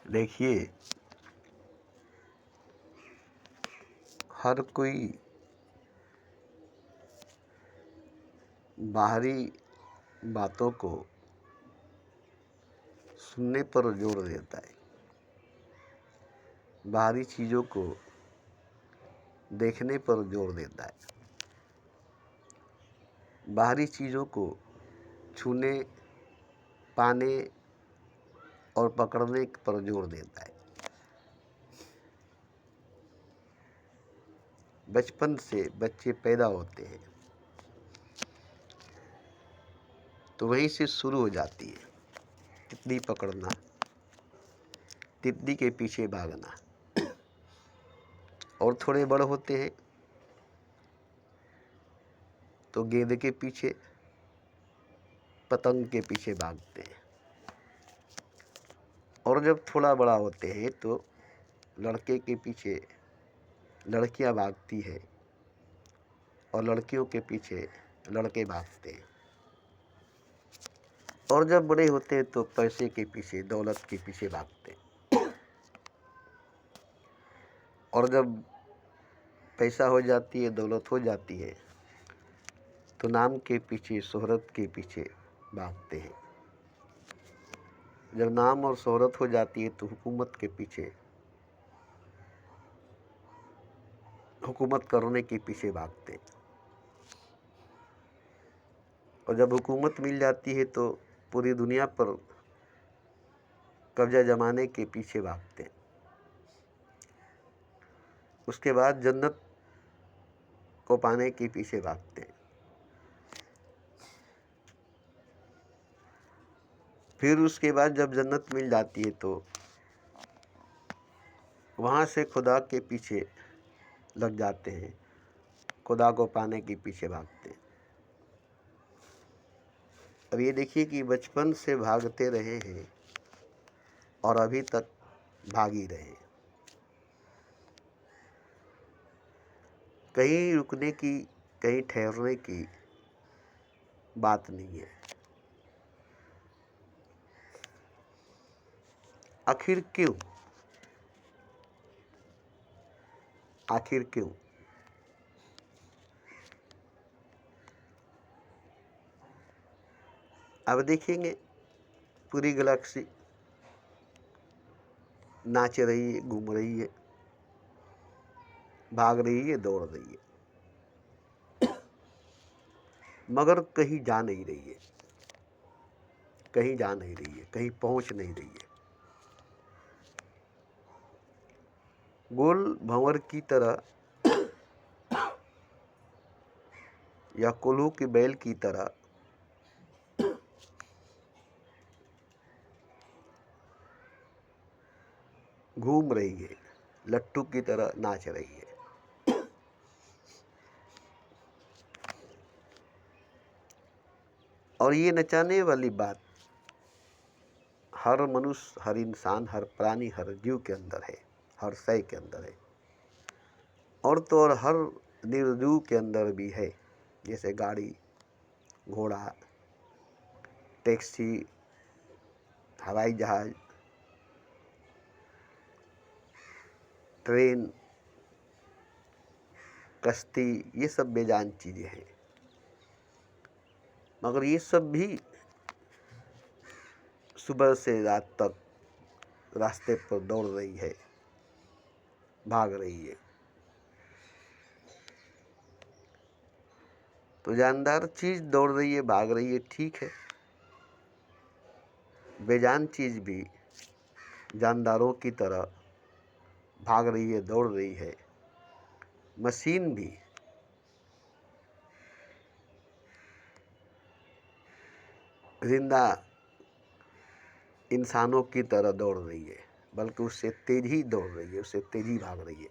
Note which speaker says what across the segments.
Speaker 1: देखिए, हर कोई बाहरी बातों को सुनने पर जोर देता है, बाहरी चीज़ों को देखने पर जोर देता है, बाहरी चीज़ों को छूने, पाने और पकड़ने पर जोर देता है। बचपन से बच्चे पैदा होते हैं तो वहीं से शुरू हो जाती है तितली पकड़ना, तितली के पीछे भागना। और थोड़े बड़े होते हैं तो गेंद के पीछे, पतंग के पीछे भागते हैं। और जब थोड़ा बड़ा होते हैं तो लड़के के पीछे लड़कियां भागती है और लड़कियों के पीछे लड़के भागते हैं। और जब बड़े होते हैं तो पैसे के पीछे, दौलत के पीछे भागते हैं। और जब पैसा हो जाती है, दौलत हो जाती है तो नाम के पीछे, शोहरत के पीछे भागते हैं। जब नाम और शोहरत हो जाती है तो हुकूमत के पीछे, हुकूमत करने के पीछे भागते हैं। और जब हुकूमत मिल जाती है तो पूरी दुनिया पर कब्जा जमाने के पीछे भागते हैं। उसके बाद जन्नत को पाने के पीछे भागते हैं। फिर उसके बाद जब जन्नत मिल जाती है तो वहाँ से खुदा के पीछे लग जाते हैं, खुदा को पाने के पीछे भागते हैं। अब ये देखिए कि बचपन से भागते रहे हैं और अभी तक भाग ही रहे हैं। कहीं रुकने की, कहीं ठहरने की बात नहीं है। आखिर क्यों? आखिर क्यों? अब देखेंगे पूरी गैलेक्सी नाच रही है, घूम रही है, भाग रही है, दौड़ रही है, मगर कहीं जा नहीं रही है, कहीं जा नहीं रही है, कहीं पहुंच नहीं रही है। गोल भंवर की तरह या कोल्हू की बैल की तरह घूम रही है, लट्टू की तरह नाच रही है। और ये नचाने वाली बात हर मनुष्य, हर इंसान, हर प्राणी, हर जीव के अंदर है, हर शय के अंदर है। और तो और हर निर्जीव के अंदर भी है, जैसे गाड़ी, घोड़ा, टैक्सी, हवाई जहाज, ट्रेन, कश्ती, ये सब बेजान चीज़ें हैं। मगर ये सब भी सुबह से रात तक रास्ते पर दौड़ रही है, भाग रही है। तो जानदार चीज़ दौड़ रही है, भाग रही है, ठीक है। बेजान चीज़ भी जानदारों की तरह भाग रही है, दौड़ रही है। मशीन भी जिंदा इंसानों की तरह दौड़ रही है, बल्कि उससे तेज ही दौड़ रही है, उससे तेज ही भाग रही है।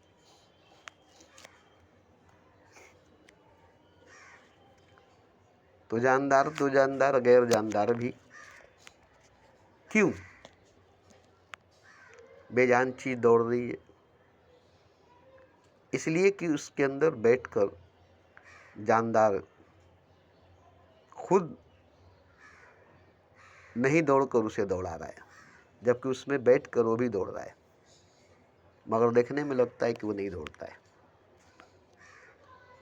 Speaker 1: तो जानदार, गैर जानदार भी क्यों बेजान चीज दौड़ रही है? इसलिए कि उसके अंदर बैठकर जानदार खुद नहीं दौड़कर उसे दौड़ा रहा है। जबकि उसमें बैठकर वो भी दौड़ रहा है, मगर देखने में लगता है कि वो नहीं दौड़ता है।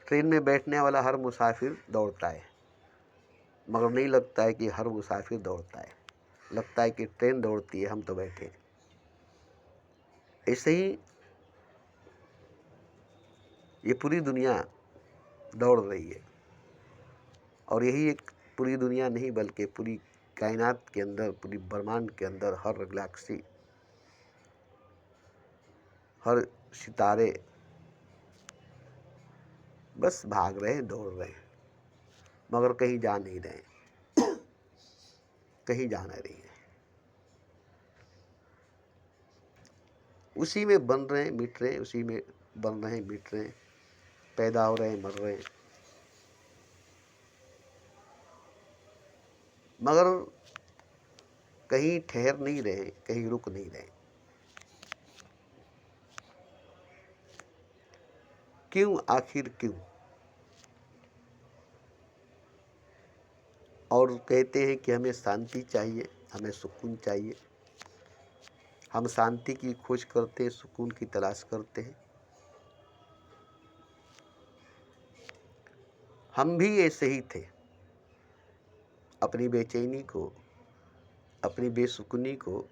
Speaker 1: ट्रेन में बैठने वाला हर मुसाफिर दौड़ता है, मगर नहीं लगता है कि हर मुसाफिर दौड़ता है, लगता है कि ट्रेन दौड़ती है, हम तो बैठे। ऐसे ही ये पूरी दुनिया दौड़ रही है, और यही एक पूरी दुनिया नहीं बल्कि पूरी कायनात के अंदर, पूरी ब्रह्मांड के अंदर हर गैलेक्सी, हर सितारे बस भाग रहे हैं, दौड़ रहे हैं, मगर कहीं जा नहीं रहे, कहीं जा नहीं रही है। उसी में बन रहे हैं, मिट रहे हैं, उसी में बन रहे हैं, मिट रहे हैं, पैदा हो रहे हैं, मर रहे हैं, मगर कहीं ठहर नहीं रहे, कहीं रुक नहीं रहे। क्यों? आखिर क्यों? और कहते हैं कि हमें शांति चाहिए, हमें सुकून चाहिए। हम शांति की खोज करते हैं, सुकून की तलाश करते हैं। हम भी ऐसे ही थे। अपनी बेचैनी को, अपनी बेसुकूनी को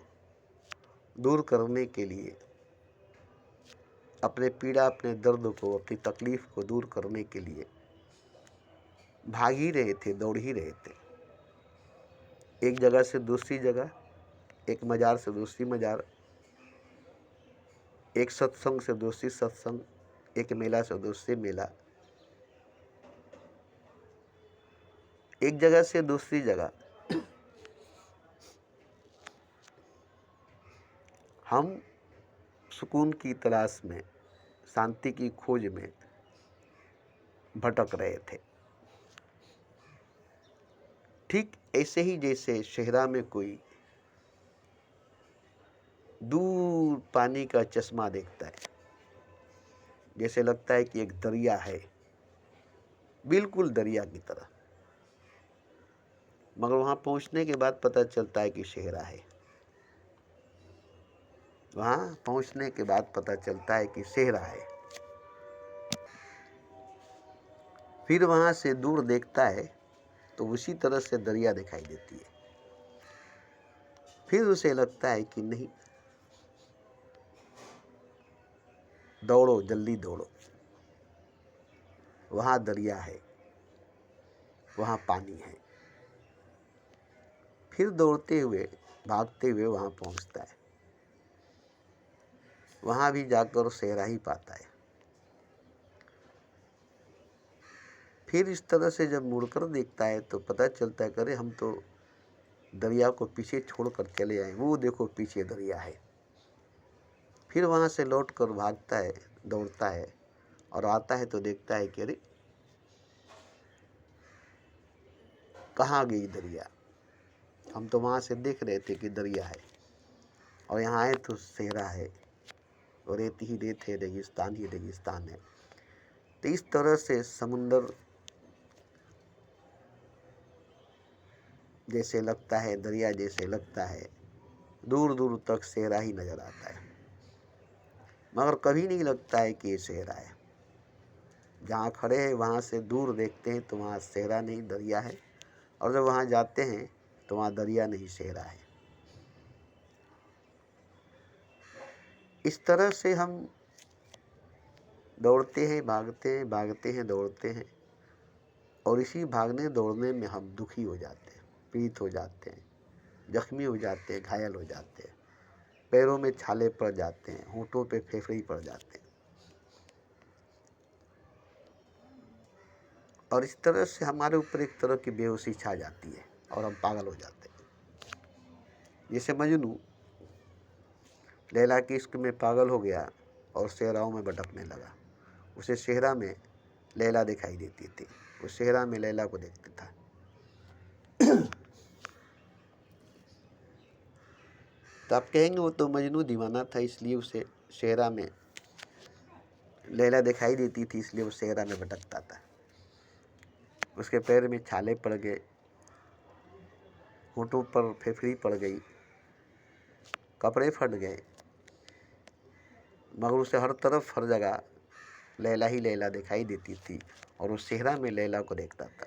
Speaker 1: दूर करने के लिए, अपने पीड़ा, अपने दर्द को, अपनी तकलीफ को दूर करने के लिए भाग ही रहे थे, दौड़ ही रहे थे। एक जगह से दूसरी जगह, एक मजार से दूसरी मजार, एक सत्संग से दूसरी सत्संग, एक मेला से दूसरी मेला, एक जगह से दूसरी जगह। हम सुकून की तलाश में, शांति की खोज में भटक रहे थे। ठीक ऐसे ही जैसे शहरा में कोई दूर पानी का चश्मा देखता है, जैसे लगता है कि एक दरिया है, बिल्कुल दरिया की तरह, मगर वहां पहुंचने के बाद पता चलता है कि शहरा है। वहां पहुंचने के बाद पता चलता है कि शहरा है। फिर वहां से दूर देखता है तो उसी तरह से दरिया दिखाई देती है। फिर उसे लगता है कि नहीं, दौड़ो, जल्दी दौड़ो, वहां दरिया है, वहां पानी है। फिर दौड़ते हुए, भागते हुए वहां पहुंचता है। वहां भी जाकर सहरा ही पाता है। फिर इस तरह से जब मुड़कर देखता है तो पता चलता है, अरे हम तो दरिया को पीछे छोड़कर चले आए, वो देखो पीछे दरिया है। फिर वहां से लौट कर भागता है, दौड़ता है, और आता है तो देखता है कि अरे कहाँ गई दरिया? हम तो वहां से देख रहे थे कि दरिया है, और यहाँ आए तो सहरा है, और रेत ही रेत है, रेगिस्तान ही रेगिस्तान है। तो इस तरह से समुंदर जैसे लगता है, दरिया जैसे लगता है, दूर दूर तक सहरा ही नजर आता है, मगर कभी नहीं लगता है कि ये सहरा है। जहाँ खड़े हैं वहाँ से दूर देखते हैं तो वहाँ सहरा नहीं, दरिया है, और जब वहाँ जाते हैं तो वहाँ दरिया नहीं, सहरा है। इस तरह से हम दौड़ते हैं, भागते हैं, भागते हैं, दौड़ते हैं, और इसी भागने दौड़ने में हम दुखी हो जाते हैं, पीड़ित हो जाते हैं, जख्मी हो जाते हैं, घायल हो जाते हैं, पैरों में छाले पड़ जाते हैं, होंठों पे फेफड़े पड़ जाते हैं, और इस तरह से हमारे ऊपर एक तरह की बेहोशी छा जाती है और हम पागल हो जाते हैं। जैसे मजनू लैला के इश्क में पागल हो गया और सहराओं में भटकने लगा। उसे सेहरा में लैला दिखाई देती थी, वो सेहरा में लैला को देखता था। तो आप कहेंगे वो तो मजनू दीवाना था, इसलिए उसे सेहरा में लैला दिखाई देती थी, इसलिए वो सेहरा में भटकता था। उसके पैर में छाले पड़ गए, होंठों पर फेफड़ी पड़ गई, कपड़े फट गए, मगर उसे हर तरफ हर जगह लैला ही लैला दिखाई देती थी और उस सेहरा में लैला को देखता था।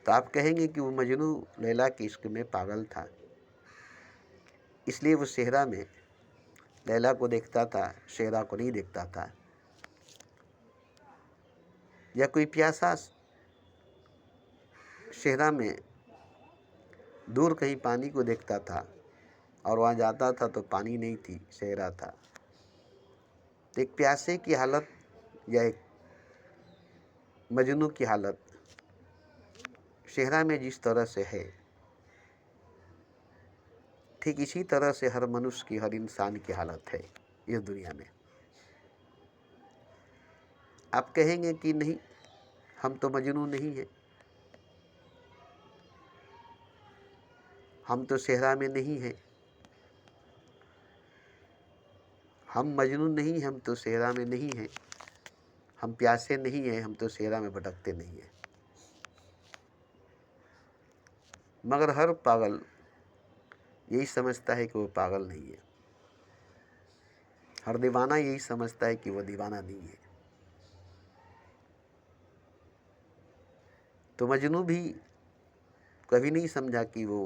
Speaker 1: तो आप कहेंगे कि वो मजनू लैला के इश्क में पागल था, इसलिए वो सेहरा में लैला को देखता था, शेरा को नहीं देखता था। या कोई प्यासा सेहरा में दूर कहीं पानी को देखता था और वहाँ जाता था तो पानी नहीं थी, सेहरा था। तो एक प्यासे की हालत या एक मजनू की हालत सेहरा में जिस तरह से है, ठीक इसी तरह से हर मनुष्य की, हर इंसान की हालत है इस दुनिया में। आप कहेंगे कि नहीं, हम तो मजनू नहीं हैं, हम तो सेहरा में नहीं हैं, हम मजनू नहीं, हम तो सेहरा में नहीं हैं, हम प्यासे नहीं हैं, हम तो सेहरा में भटकते नहीं हैं। मगर हर पागल यही समझता है कि वो पागल नहीं है, हर दीवाना यही समझता है कि वो दीवाना नहीं है। तो मजनू भी कभी नहीं समझा कि वो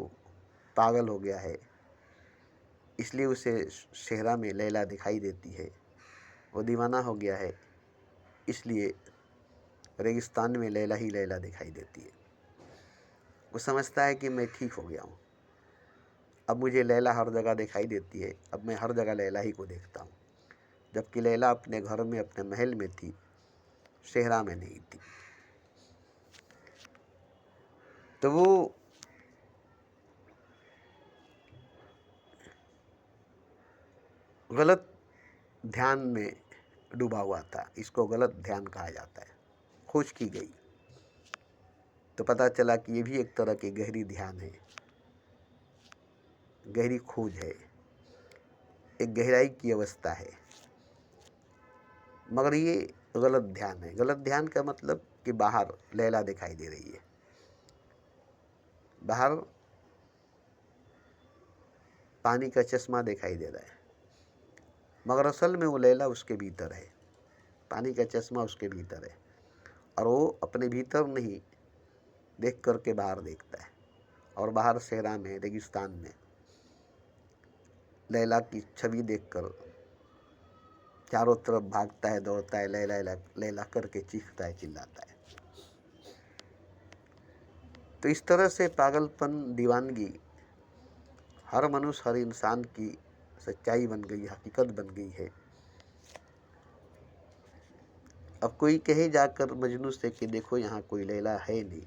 Speaker 1: पागल हो गया है, इसलिए उसे सेहरा में लैला दिखाई देती है। वो दीवाना हो गया है, इसलिए रेगिस्तान में लैला ही लैला दिखाई देती है। वो समझता है कि मैं ठीक हो गया हूँ, अब मुझे लैला हर जगह दिखाई देती है, अब मैं हर जगह लैला ही को देखता हूँ। जबकि लैला अपने घर में, अपने महल में थी, सेहरा में नहीं थी। तो वो गलत ध्यान में डूबा हुआ था, इसको गलत ध्यान कहा जाता है। खोज की गई तो पता चला कि ये भी एक तरह की गहरी ध्यान है, गहरी खोज है, एक गहराई की अवस्था है। मगर ये गलत ध्यान है। गलत ध्यान का मतलब कि बाहर लैला दिखाई दे रही है, बाहर पानी का चश्मा दिखाई दे रहा है, मगर असल में वो लैला उसके भीतर है, पानी का चश्मा उसके भीतर है, और वो अपने भीतर नहीं देख कर के बाहर देखता है। और बाहर सेहरा में, रेगिस्तान में लैला की छवि देखकर चारों तरफ भागता है, दौड़ता है, लैला लैला लैला करके चीखता है, चिल्लाता है। तो इस तरह से पागलपन, दीवानगी हर मनुष्य, हर इंसान की सच्चाई बन गई, हकीकत बन गई है। अब कोई कहे जाकर मजनू से कि देखो यहाँ कोई लैला है नहीं,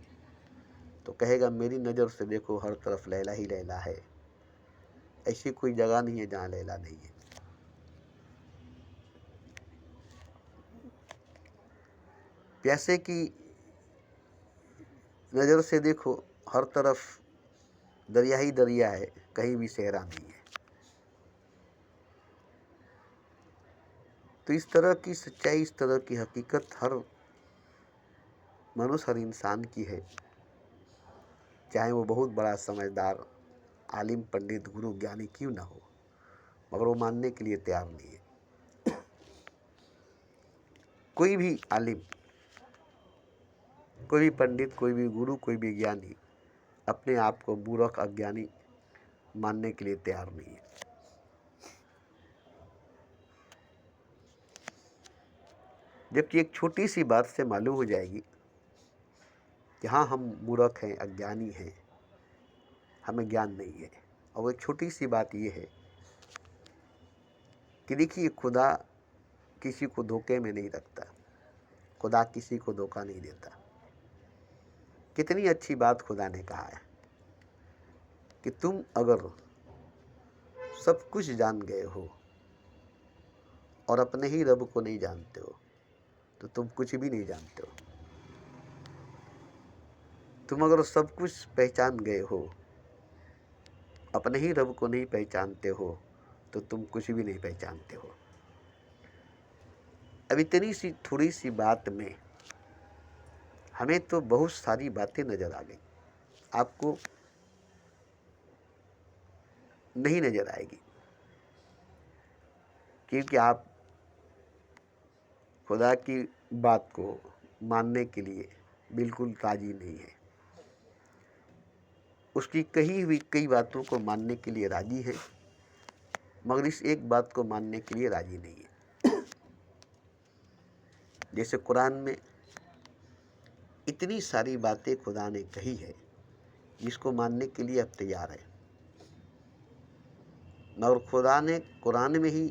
Speaker 1: तो कहेगा मेरी नज़र से देखो हर तरफ लैला ही लैला है, ऐसी कोई जगह नहीं है जहाँ लैला नहीं है। प्यासे की नज़र से देखो हर तरफ दरिया ही दरिया है, कहीं भी सेहरा नहीं है। तो इस तरह की सच्चाई, इस तरह की हकीकत हर मनुष्य, हर इंसान की है, चाहे वो बहुत बड़ा समझदार, आलिम, पंडित, गुरु, ज्ञानी क्यों ना हो, मगर वो मानने के लिए तैयार नहीं है। कोई भी आलिम, कोई भी पंडित, कोई भी गुरु, कोई भी ज्ञानी अपने आप को मूर्ख, अज्ञानी मानने के लिए तैयार नहीं है। जबकि एक छोटी सी बात से मालूम हो जाएगी कि हाँ, हम मूर्ख हैं, अज्ञानी हैं, हमें ज्ञान नहीं है। और वो एक छोटी सी बात ये है कि देखिए, खुदा किसी को धोखे में नहीं रखता, खुदा किसी को धोखा नहीं देता। कितनी अच्छी बात खुदा ने कहा है कि तुम अगर सब कुछ जान गए हो और अपने ही रब को नहीं जानते हो तो तुम कुछ भी नहीं जानते हो। तुम अगर सब कुछ पहचान गए हो, अपने ही रब को नहीं पहचानते हो तो तुम कुछ भी नहीं पहचानते हो। अब इतनी सी थोड़ी सी बात में हमें तो बहुत सारी बातें नजर आ गई। आपको नहीं नजर आएगी, क्योंकि आप खुदा की बात को मानने के लिए बिल्कुल राजी नहीं है। उसकी कही हुई कई बातों को मानने के लिए राजी है, मगर इस एक बात को मानने के लिए राजी नहीं है। जैसे कुरान में इतनी सारी बातें खुदा ने कही है जिसको मानने के लिए अब तैयार है, मगर खुदा ने कुरान में ही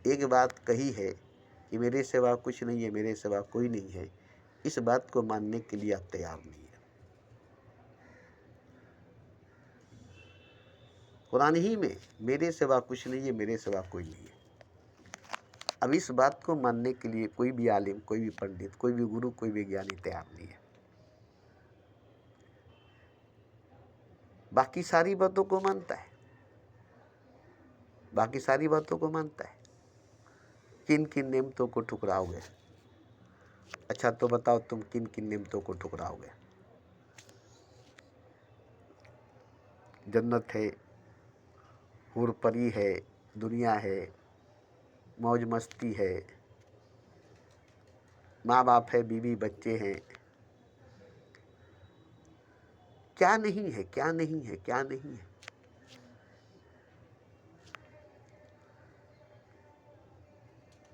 Speaker 1: एक बात कही है कि मेरे सिवा कुछ नहीं है, मेरे सिवा कोई नहीं है। इस बात को मानने के लिए आप तैयार नहीं है। कुरान ही में मेरे सिवा कुछ नहीं है, मेरे सिवा कोई नहीं है। अब इस बात को मानने के लिए कोई भी आलिम, कोई भी पंडित, कोई भी गुरु, कोई भी ज्ञानी तैयार नहीं है। बाकी सारी बातों को मानता है, बाकी सारी बातों को मानता है। किन किन नेमतों को ठुकराओगे? अच्छा तो बताओ तुम किन किन नेमतों को ठुकराओगे? जन्नत है, हूर परी है, दुनिया है, मौज मस्ती है, माँ बाप है, बीवी बच्चे हैं। क्या नहीं है, क्या नहीं है, क्या नहीं है?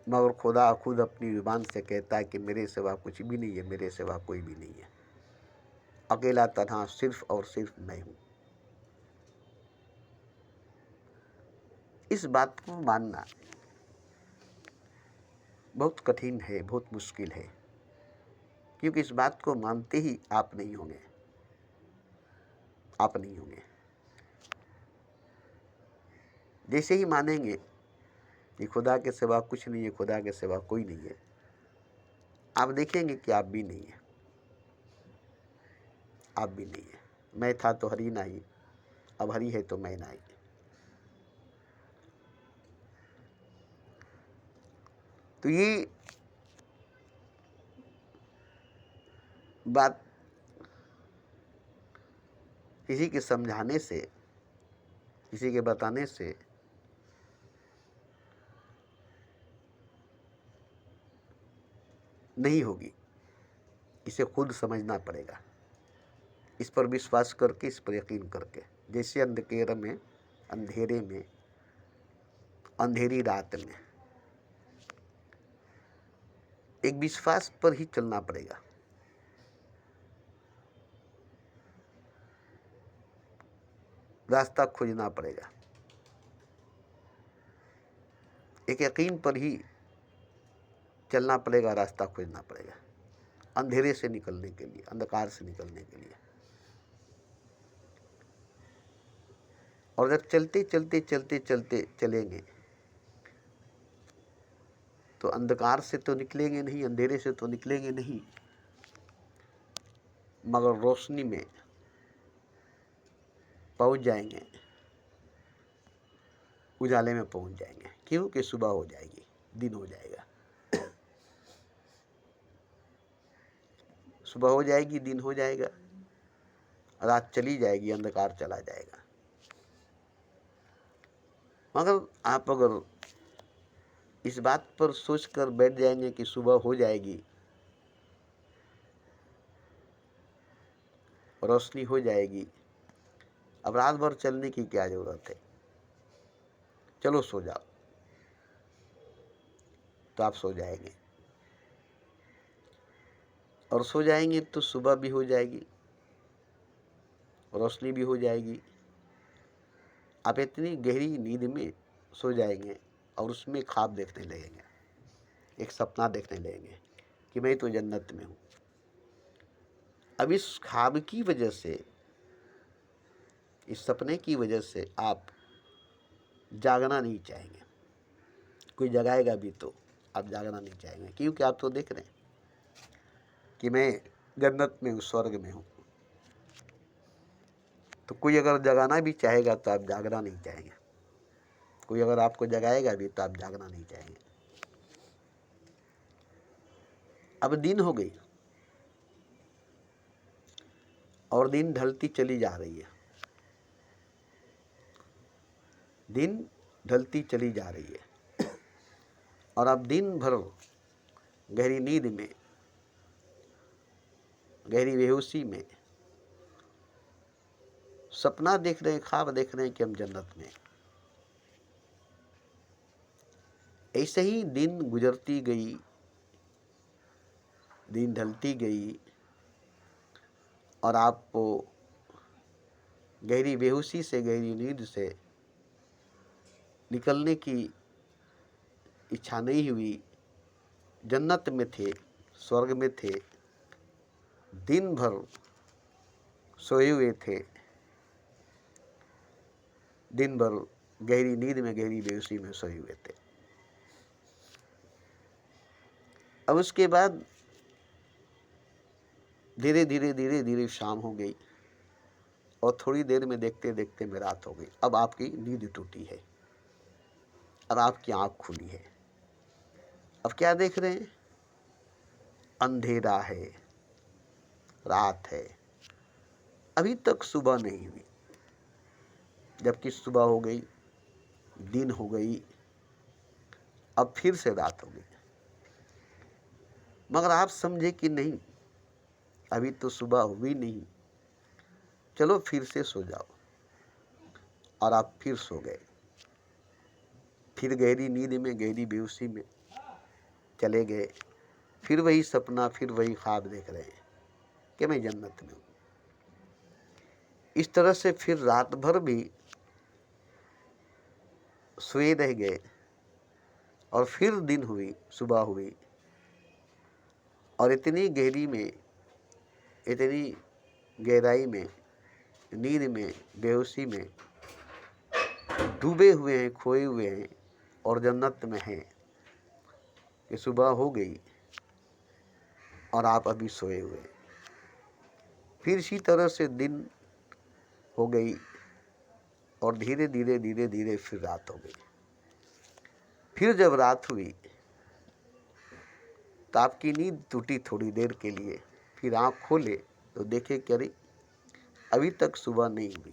Speaker 1: मगर खुदा खुद अपनी जुबान से कहता है कि मेरे सिवा कुछ भी नहीं है, मेरे सिवा कोई भी नहीं है। अकेला तन्हा सिर्फ और सिर्फ मैं हूं। इस बात को मानना बहुत कठिन है, बहुत मुश्किल है, क्योंकि इस बात को मानते ही आप नहीं होंगे, आप नहीं होंगे। जैसे ही मानेंगे कि खुदा के सिवा कुछ नहीं है, खुदा के सिवा कोई नहीं है, आप देखेंगे कि आप भी नहीं है, आप भी नहीं है। मैं था तो हरी नहीं, अब हरी है तो मैं नहीं। तो ये बात किसी के समझाने से, किसी के बताने से नहीं होगी, इसे खुद समझना पड़ेगा, इस पर विश्वास करके, इस पर यकीन करके। जैसे अंधेरे में, अंधेरी रात में एक विश्वास पर ही चलना पड़ेगा। रास्ता खोजना पड़ेगा, एक यकीन पर ही चलना पड़ेगा, रास्ता खोजना पड़ेगा, अंधेरे से निकलने के लिए, अंधकार से निकलने के लिए। और जब चलते चलते चलते चलते चलेंगे तो अंधकार से तो निकलेंगे नहीं, अंधेरे से तो निकलेंगे नहीं, मगर रोशनी में पहुंच जाएंगे, उजाले में पहुंच जाएंगे, क्योंकि सुबह हो जाएगी, दिन हो जाएगा। सुबह हो जाएगी, दिन हो जाएगा, रात चली जाएगी, अंधकार चला जाएगा। मगर आप अगर इस बात पर सोचकर बैठ जाएंगे कि सुबह हो जाएगी, रोशनी हो जाएगी, अब रात भर चलने की क्या जरूरत है, चलो सो जाओ, तो आप सो जाएंगे। और सो जाएंगे तो सुबह भी हो जाएगी, रोशनी भी हो जाएगी। आप इतनी गहरी नींद में सो जाएंगे और उसमें ख्वाब देखने लगेंगे, एक सपना देखने लगेंगे कि मैं तो जन्नत में हूँ। अब इस ख्वाब की वजह से, इस सपने की वजह से आप जागना नहीं चाहेंगे। कोई जगाएगा भी तो आप जागना नहीं चाहेंगे, क्योंकि आप तो देख रहे हैं कि मैं जन्नत में हूँ, स्वर्ग में हूँ। तो कोई अगर जगाना भी चाहेगा तो आप जागना नहीं चाहेंगे, कोई अगर आपको जगाएगा भी तो आप जागना नहीं चाहेंगे। अब दिन हो गई और दिन ढलती चली जा रही है। दिन ढलती चली जा रही है और आप दिन भर गहरी नींद में, गहरी बेहोशी में सपना देख रहे हैं, ख्वाब देख रहे हैं कि हम जन्नत में। ऐसे ही दिन गुजरती गई, दिन ढलती गई और आपको गहरी बेहोशी से, गहरी नींद से निकलने की इच्छा नहीं हुई। जन्नत में थे, स्वर्ग में थे, दिन भर सोए हुए थे, दिन भर गहरी नींद में, गहरी बेहोशी में सोए हुए थे। अब उसके बाद धीरे धीरे धीरे धीरे शाम हो गई और थोड़ी देर में देखते देखते में रात हो गई। अब आपकी नींद टूटी है, अब आपकी आंख खुली है। अब क्या देख रहे हैं? अंधेरा है, रात है, अभी तक सुबह नहीं हुई। जबकि सुबह हो गई, दिन हो गई, अब फिर से रात हो गई। मगर आप समझे कि नहीं, अभी तो सुबह हुई नहीं, चलो फिर से सो जाओ। और आप फिर सो गए, फिर गहरी नींद में, गहरी बेहोशी में चले गए। फिर वही सपना, फिर वही ख्वाब देख रहे हैं कि मैं जन्नत में हूँ। इस तरह से फिर रात भर भी सोए रह गए और फिर दिन हुई, सुबह हुई और इतनी गहरी में, इतनी गहराई में, नींद में, बेहोशी में डूबे हुए हैं, खोए हुए हैं और जन्नत में हैं कि सुबह हो गई और आप अभी सोए हुए हैं। फिर इसी तरह से दिन हो गई और धीरे धीरे धीरे धीरे फिर रात हो गई। फिर जब रात हुई तो आपकी नींद टूटी थोड़ी देर के लिए। फिर आँख खोले तो देखे कि अरे अभी तक सुबह नहीं हुई,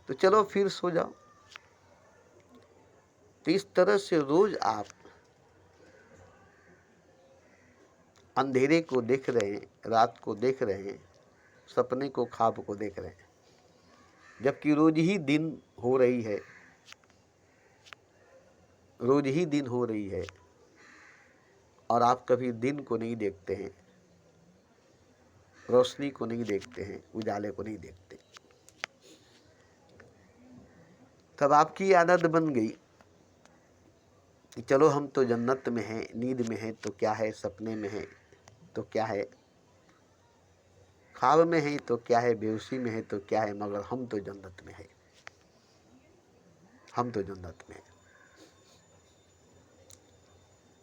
Speaker 1: तो चलो फिर सो जाओ। तो इस तरह से रोज आप अंधेरे को देख रहे हैं, रात को देख रहे हैं, सपने को, ख्वाब को देख रहे हैं, जबकि रोज ही दिन हो रही है, रोज ही दिन हो रही है और आप कभी दिन को नहीं देखते हैं, रोशनी को नहीं देखते हैं, उजाले को नहीं देखते। तब आपकी आदत बन गई कि चलो हम तो जन्नत में हैं, नींद में हैं तो क्या है, सपने में हैं तो क्या है, ख्वाब में है तो क्या है, बेहोशी में है तो क्या है, मगर हम तो जन्नत में हैं, हम तो जन्नत में हैं।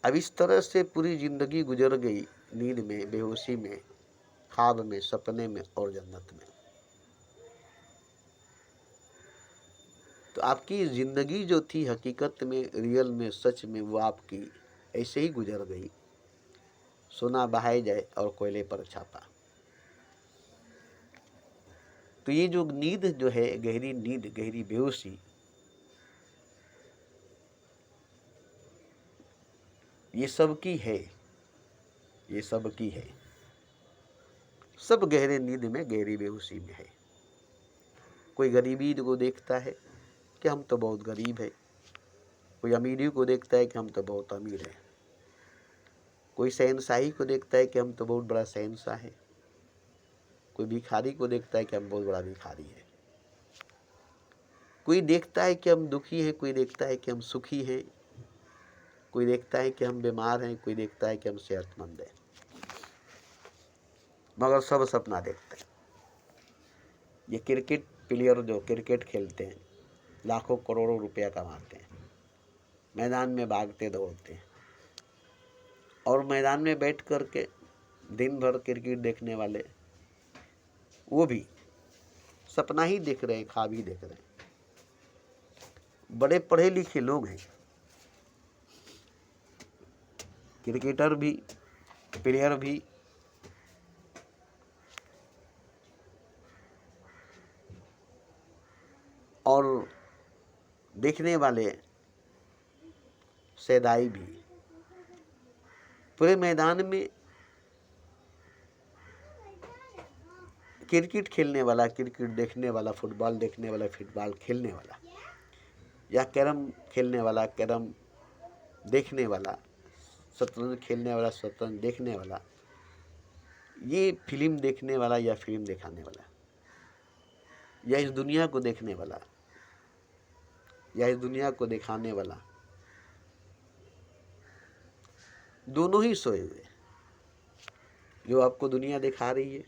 Speaker 1: अब इस तरह से पूरी जिंदगी गुजर गई, नींद में, बेहोशी में, ख्वाब में, सपने में और जन्नत में। तो आपकी ज़िंदगी जो थी हकीकत में, रियल में, सच में, वो आपकी ऐसे ही गुजर गई। सोना बहाए जाए और कोयले पर छापा। तो ये जो नींद जो है, गहरी नींद, गहरी बेहोशी, ये सबकी है, ये सबकी है। सब गहरे नींद में, गहरी बेहोशी में है। कोई गरीबी को देखता है कि हम तो बहुत गरीब है, कोई अमीरी को देखता है कि हम तो बहुत अमीर है, कोई शहनशाही को देखता है कि हम तो बहुत बड़ा शहनशाह है, कोई भिखारी को देखता है कि हम बहुत बड़ा भिखारी है, कोई देखता है कि हम दुखी हैं, कोई देखता है कि हम सुखी हैं, कोई देखता है कि हम बीमार हैं, कोई देखता है कि हम सेहतमंद हैं, मगर सब सपना देखते हैं। ये क्रिकेट प्लेयर जो क्रिकेट खेलते हैं, लाखों करोड़ों रुपया कमाते हैं, मैदान में भागते दौड़ते हैं और मैदान में बैठ कर के दिन भर क्रिकेट देखने वाले, वो भी सपना ही देख रहे हैं, ख्वाब ही देख रहे हैं। बड़े पढ़े लिखे लोग हैं, क्रिकेटर भी, प्लेयर भी, और देखने वाले सैदाई भी। पूरे मैदान में क्रिकेट खेलने वाला क्रिकेट देखने वाला, फुटबॉल देखने वाला फुटबॉल खेलने वाला, या कैरम खेलने वाला कैरम देखने वाला, शतरंज खेलने वाला शतरंज देखने वाला, ये फिल्म देखने वाला या फिल्म दिखाने वाला, या इस दुनिया को देखने वाला या इस दुनिया को दिखाने वाला, दोनों ही सोए हुए। जो आपको दुनिया दिखा रही है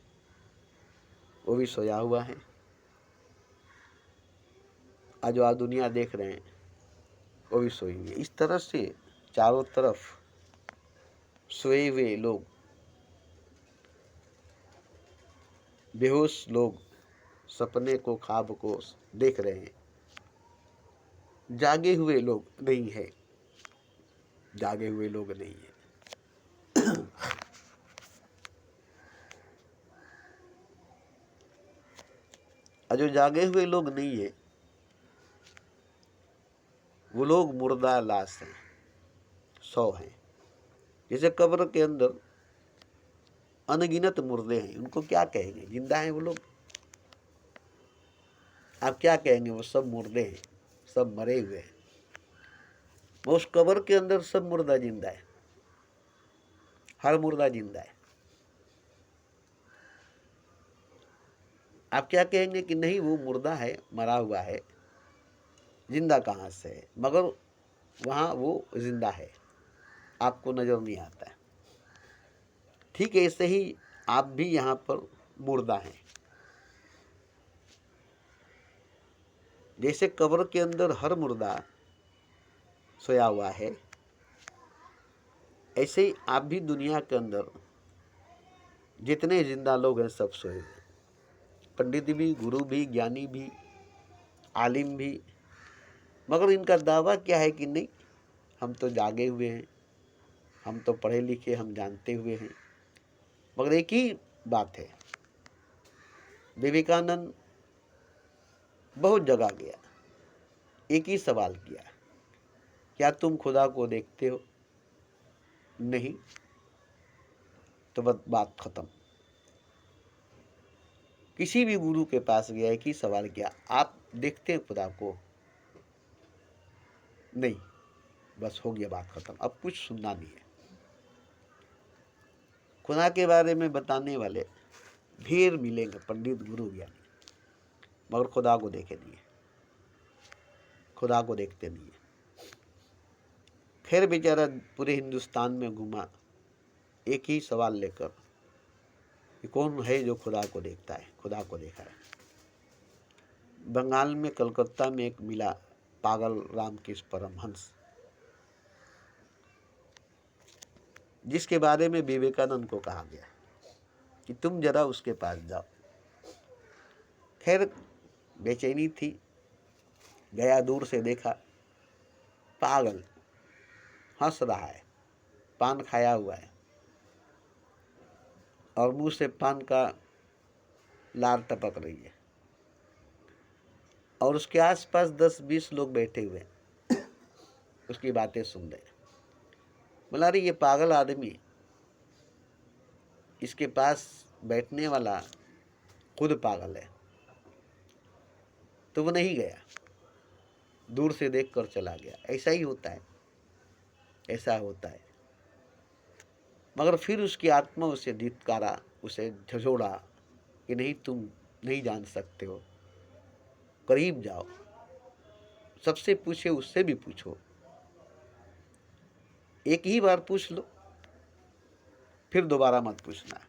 Speaker 1: वो भी सोया हुआ है, और जो आप दुनिया देख रहे हैं वो भी सोई हुई है। इस तरह से चारों तरफ सोए हुए लोग, बेहोश लोग सपने को ख्वाब को देख रहे हैं। जागे हुए लोग नहीं है, जागे हुए लोग नहीं है। और जो जागे हुए लोग नहीं है वो लोग मुर्दा लाश हैं, 100 हैं। जैसे कब्र के अंदर अनगिनत मुर्दे हैं, उनको क्या कहेंगे? जिंदा हैं वो लोग, आप क्या कहेंगे? वो सब मुर्दे हैं, सब मरे हुए हैं। वो उस कब्र के अंदर सब मुर्दा जिंदा है, हर मुर्दा जिंदा है। आप क्या कहेंगे कि नहीं वो मुर्दा है, मरा हुआ है, जिंदा कहाँ से है? मगर वहाँ वो जिंदा है, आपको नजर नहीं आता है। ठीक है, ऐसे ही आप भी यहाँ पर मुर्दा हैं। जैसे कब्र के अंदर हर मुर्दा सोया हुआ है, ऐसे ही आप भी दुनिया के अंदर जितने जिंदा लोग हैं सब सोए हुए। पंडित भी, गुरु भी, ज्ञानी भी, आलिम भी। मगर इनका दावा क्या है कि नहीं, हम तो जागे हुए हैं, हम तो पढ़े लिखे, हम जानते हुए हैं। मगर एक ही बात है, विवेकानंद बहुत जगह गया, एक ही सवाल किया, क्या तुम खुदा को देखते हो? नहीं, तो बस बात खत्म। किसी भी गुरु के पास गया, एक ही सवाल किया, आप देखते हैं खुदा को? नहीं, बस हो गया, बात खत्म, अब कुछ सुनना नहीं है। खुदा के बारे में बताने वाले ढेर मिलेंगे, पंडित गुरु ज्ञानी, मगर खुदा को देखे नहीं है, खुदा को देखते नहीं है। फिर बेचारा पूरे हिंदुस्तान में घूमा एक ही सवाल लेकर कि कौन है जो खुदा को देखता है, खुदा को देखा है। बंगाल में कलकत्ता में एक मिला, पागल रामकृष्ण परमहंस, जिसके बारे में विवेकानंद को कहा गया कि तुम जरा उसके पास जाओ। खैर बेचैनी थी, गया, दूर से देखा, पागल हंस रहा है, पान खाया हुआ है और मुंह से पान का लार टपक रही है, और उसके आसपास 10-20 लोग बैठे हुए हैं, उसकी बातें सुन रहे। बोला अरे ये पागल आदमी, इसके पास बैठने वाला खुद पागल है। तो वो नहीं गया, दूर से देख कर चला गया। ऐसा ही होता है, ऐसा होता है। मगर फिर उसकी आत्मा उसे धिक्कारा, उसे झंझोड़ा कि नहीं, तुम नहीं जान सकते हो, करीब जाओ, सबसे पूछे, उससे भी पूछो, एक ही बार पूछ लो, फिर दोबारा मत पूछना,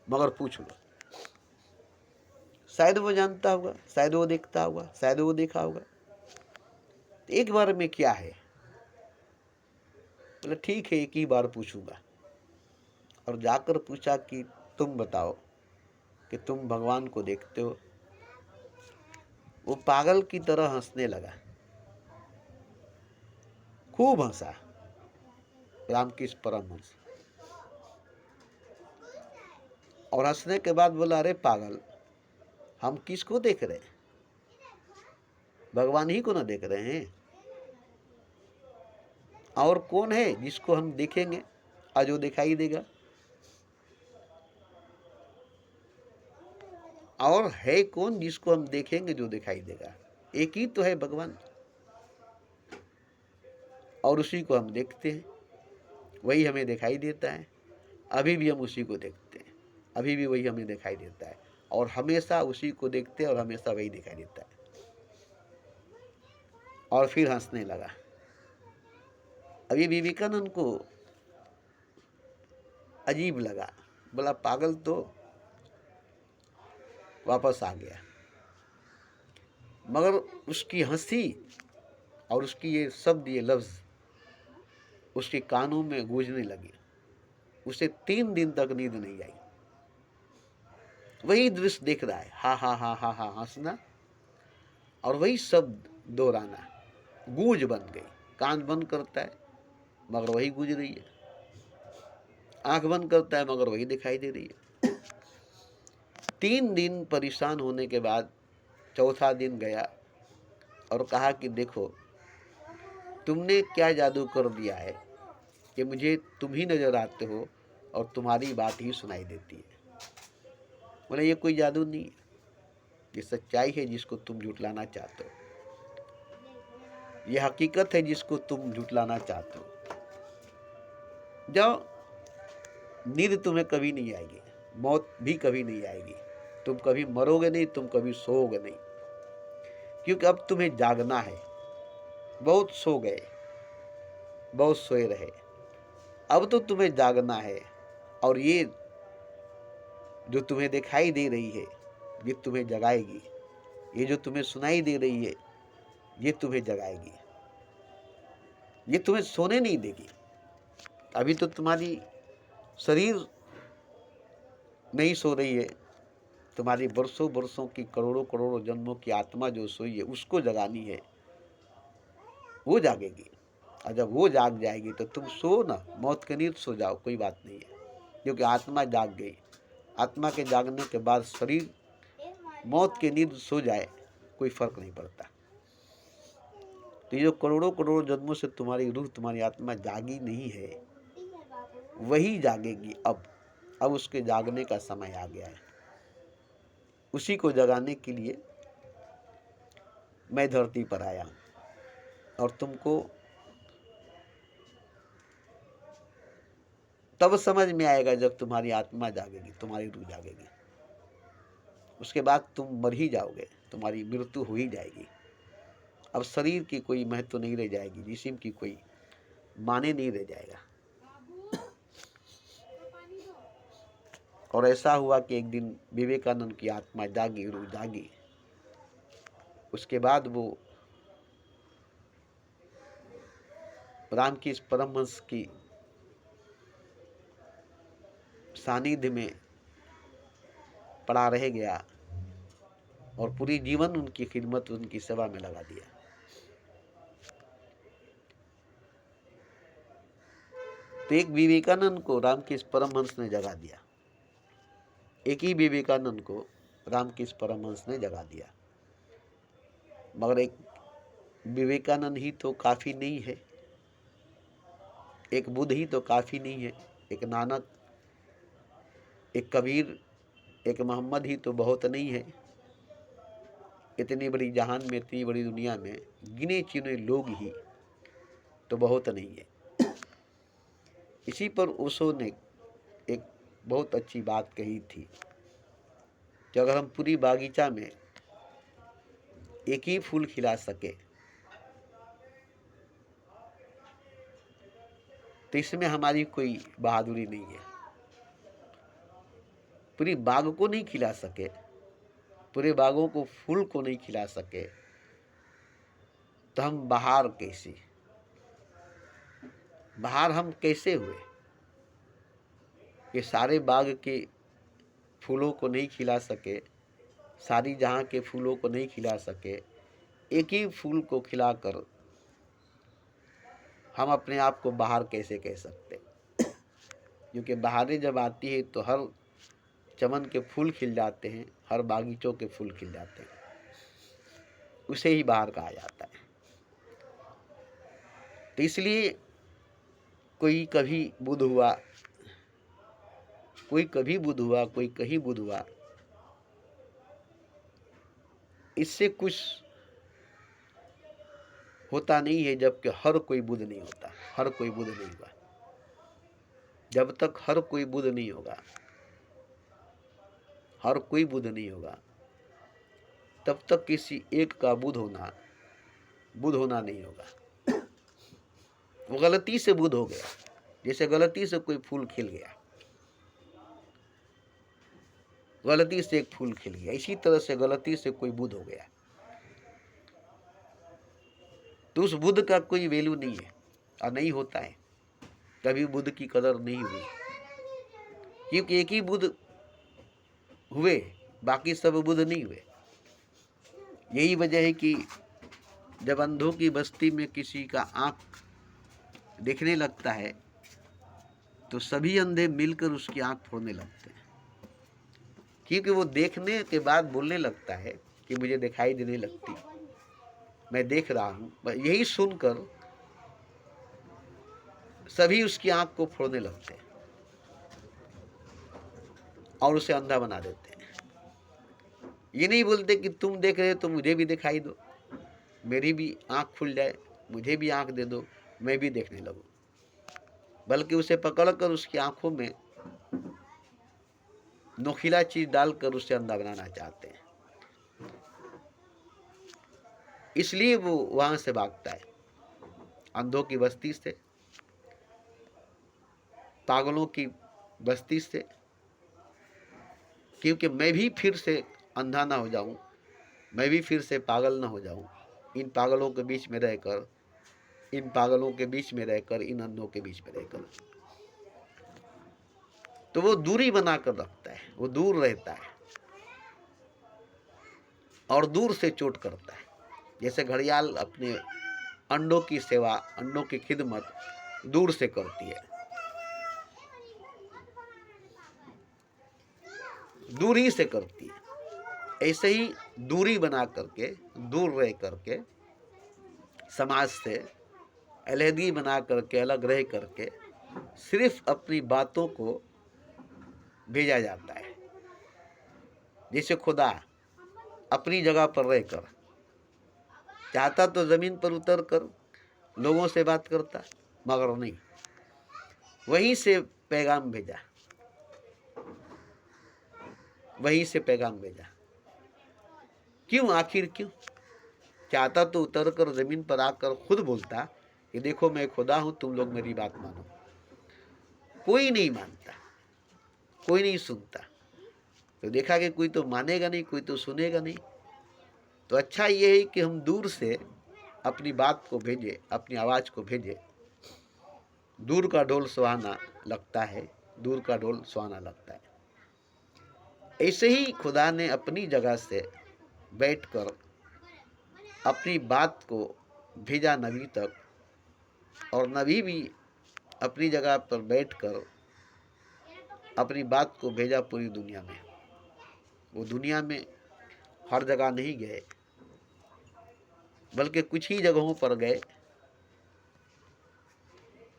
Speaker 1: मगर पूछ लो। शायद वो जानता होगा, शायद वो देखता होगा, शायद वो देखा होगा। एक बार में क्या है? बोले ठीक है, एक ही बार पूछूंगा। और जाकर पूछा कि तुम बताओ कि तुम भगवान को देखते हो? वो पागल की तरह हंसने लगा, खूब हंसा रामकृष्ण परमहंस। और हंसने के बाद बोला अरे पागल, हम किसको देख रहे हैं? भगवान ही को ना देख रहे हैं। और कौन है जिसको हम देखेंगे आज वो दिखाई देगा? और है कौन जिसको हम देखेंगे जो दिखाई देगा? एक ही तो है भगवान, और उसी को हम देखते हैं, वही हमें दिखाई देता है। अभी भी हम उसी को देखते हैं, अभी भी वही हमें दिखाई देता है, और हमेशा उसी को देखते हैं और हमेशा वही दिखाई देता है। और फिर हंसने लगा। अभी विवेकानंद को अजीब लगा, बोला पागल तो वापस आ गया। मगर उसकी हंसी और उसकी ये शब्द, ये लफ्ज़ उसके कानों में गूंजने लगे। उसे 3 दिन तक नींद नहीं आई। वही दृश्य देख रहा है, हा हा हा हा हा हंसना, और वही शब्द दोहराना। गूंज बन गई। कान बंद करता है मगर वही गूंज रही है, आंख बंद करता है मगर वही दिखाई दे रही है। 3 दिन परेशान होने के बाद चौथा दिन गया और कहा कि देखो तुमने क्या जादू कर दिया है कि मुझे तुम ही नजर आते हो और तुम्हारी बात ही सुनाई देती है। बोले ये कोई जादू नहीं है, ये सच्चाई है जिसको तुम झुटलाना चाहते हो, ये हकीकत है जिसको तुम झुटलाना चाहते हो। जाओ, नींद तुम्हें कभी नहीं आएगी, मौत भी कभी नहीं आएगी, तुम कभी मरोगे नहीं, तुम कभी सोओगे नहीं, क्योंकि अब तुम्हें जागना है। बहुत सो गए, बहुत सोए रहे, अब तो तुम्हें जागना है। और ये जो तुम्हें दिखाई दे रही है ये तुम्हें जगाएगी, ये जो तुम्हें सुनाई दे रही है ये तुम्हें जगाएगी, ये तुम्हें सोने नहीं देगी। अभी तो तुम्हारी शरीर नहीं सो रही है, तुम्हारी बरसों बरसों की, करोड़ों करोड़ों जन्मों की आत्मा जो सोई है उसको जगानी है, वो जागेगी। और जब वो जाग जाएगी तो तुम सो ना, मौत की नींद सो जाओ, कोई बात नहीं है, क्योंकि आत्मा जाग गई। आत्मा के जागने के बाद शरीर मौत की नींद सो जाए, कोई फर्क नहीं पड़ता। तो ये जो करोड़ों करोड़ों जन्मों से तुम्हारी रूह, तुम्हारी आत्मा जागी नहीं है, वही जागेगी अब उसके जागने का समय आ गया है। उसी को जगाने के लिए मैं धरती पर आया हूँ, और तुमको तब समझ में आएगा जब तुम्हारी आत्मा जागेगी, तुम्हारी रूह जागेगी। उसके बाद तुम मर ही जाओगे, तुम्हारी मृत्यु हो ही जाएगी। अब शरीर की कोई महत्व नहीं रह जाएगी, जिस्म की कोई माने नहीं रह जाएगा। और ऐसा हुआ कि एक दिन विवेकानंद की आत्मा जागी, रूह जागी। उसके बाद वो रामकृष्ण परमहंस की सानिध्य में पड़ा रह गया और पूरी जीवन उनकी खिदमत, उनकी सेवा में लगा दिया। तो एक विवेकानंद को रामकृष्ण परमहंस ने जगा दिया, एक ही विवेकानंद को रामकृष्ण परमहंस ने जगा दिया। मगर एक विवेकानंद ही तो काफ़ी नहीं है, एक बुद्ध ही तो काफ़ी नहीं है, एक नानक, एक कबीर, एक मोहम्मद ही तो बहुत नहीं है। इतनी बड़ी जहान में, इतनी बड़ी दुनिया में गिने चुने लोग ही तो बहुत नहीं है। इसी पर ओशो ने एक बहुत अच्छी बात कही थी कि अगर हम पूरी बागीचा में एक ही फूल खिला सके तो इसमें हमारी कोई बहादुरी नहीं है। पूरी बाग को नहीं खिला सके, पूरे बागों को, फूल को नहीं खिला सके तो हम बहार कैसे, बहार हम कैसे हुए? कि सारे बाग के फूलों को नहीं खिला सके, सारी जहाँ के फूलों को नहीं खिला सके, एक ही फूल को खिलाकर हम अपने आप को बहार कैसे कह सकते? क्योंकि बहारें जब आती है तो हर चमन के फूल खिल जाते हैं, हर बागीचों के फूल खिल जाते हैं। उसे ही बाहर कहा जाता है। तो इसलिए कोई कभी बुध हुआ, कोई कभी बुध हुआ, कोई कहीं बुध हुआ, इससे कुछ होता नहीं है, जबकि हर कोई बुध नहीं होता, हर कोई बुध नहीं हुआ। जब तक हर कोई बुध नहीं होगा, हर कोई बुध नहीं होगा, तब तक किसी एक का बुध होना नहीं होगा। वो गलती से बुध हो गया, जैसे गलती से कोई फूल खिल गया, गलती से एक फूल खिल गया, इसी तरह से गलती से कोई बुध हो गया, तो उस बुध का कोई वैल्यू नहीं है और नहीं होता है, कभी बुध की कदर नहीं हुई, क्योंकि एक ही बुध हुए, बाकी सब बुध नहीं हुए। यही वजह है कि जब अंधों की बस्ती में किसी का आंख देखने लगता है तो सभी अंधे मिलकर उसकी आंख फोड़ने लगते हैं, क्योंकि वो देखने के बाद बोलने लगता है कि मुझे दिखाई देने लगती, मैं देख रहा हूं। यही सुनकर सभी उसकी आंख को फोड़ने लगते हैं और उसे अंधा बना देते हैं। ये नहीं बोलते कि तुम देख रहे हो तो मुझे भी दिखाई दो, मेरी भी आंख खुल जाए, मुझे भी आंख दे दो, मैं भी देखने लगूं, बल्कि उसे पकड़कर उसकी आंखों में नोखिला चीज डालकर उसे अंधा बनाना चाहते हैं। इसलिए वो वहां से भागता है, अंधों की बस्ती से, पागलों की बस्ती से, क्योंकि मैं भी फिर से अंधा ना हो जाऊं, मैं भी फिर से पागल ना हो जाऊं। इन पागलों के बीच में रहकर, इन पागलों के बीच में रहकर, इन अंधों के बीच में रहकर, तो वो दूरी बनाकर रखता है, वो दूर रहता है और दूर से चोट करता है। जैसे घड़ियाल अपने अंडों की सेवा, अंडों की खिदमत दूर से करती है, दूरी से करती है, ऐसे ही दूरी बना करके, दूर रह करके, समाज से अलहदगी बना करके, अलग रह करके सिर्फ अपनी बातों को भेजा जाता है। जैसे खुदा अपनी जगह पर रहकर चाहता तो जमीन पर उतर कर लोगों से बात करता, मगर नहीं, वहीं से पैगाम भेजा, वहीं से पैगाम भेजा। क्यों? आखिर क्यों? चाहता तो उतर कर जमीन पर आकर खुद बोलता कि देखो मैं खुदा हूं, तुम लोग मेरी बात मानो। कोई नहीं मानता, कोई नहीं सुनता। तो देखा कि कोई तो मानेगा नहीं, कोई तो सुनेगा नहीं, तो अच्छा ये है कि हम दूर से अपनी बात को भेजे, अपनी आवाज को भेजे। दूर का ढोल सुहाना लगता है, दूर का ढोल सुहाना लगता है। ऐसे ही खुदा ने अपनी जगह से बैठकर अपनी बात को भेजा नबी तक, और नबी भी अपनी जगह पर बैठकर अपनी बात को भेजा पूरी दुनिया में। वो दुनिया में हर जगह नहीं गए, बल्कि कुछ ही जगहों पर गए,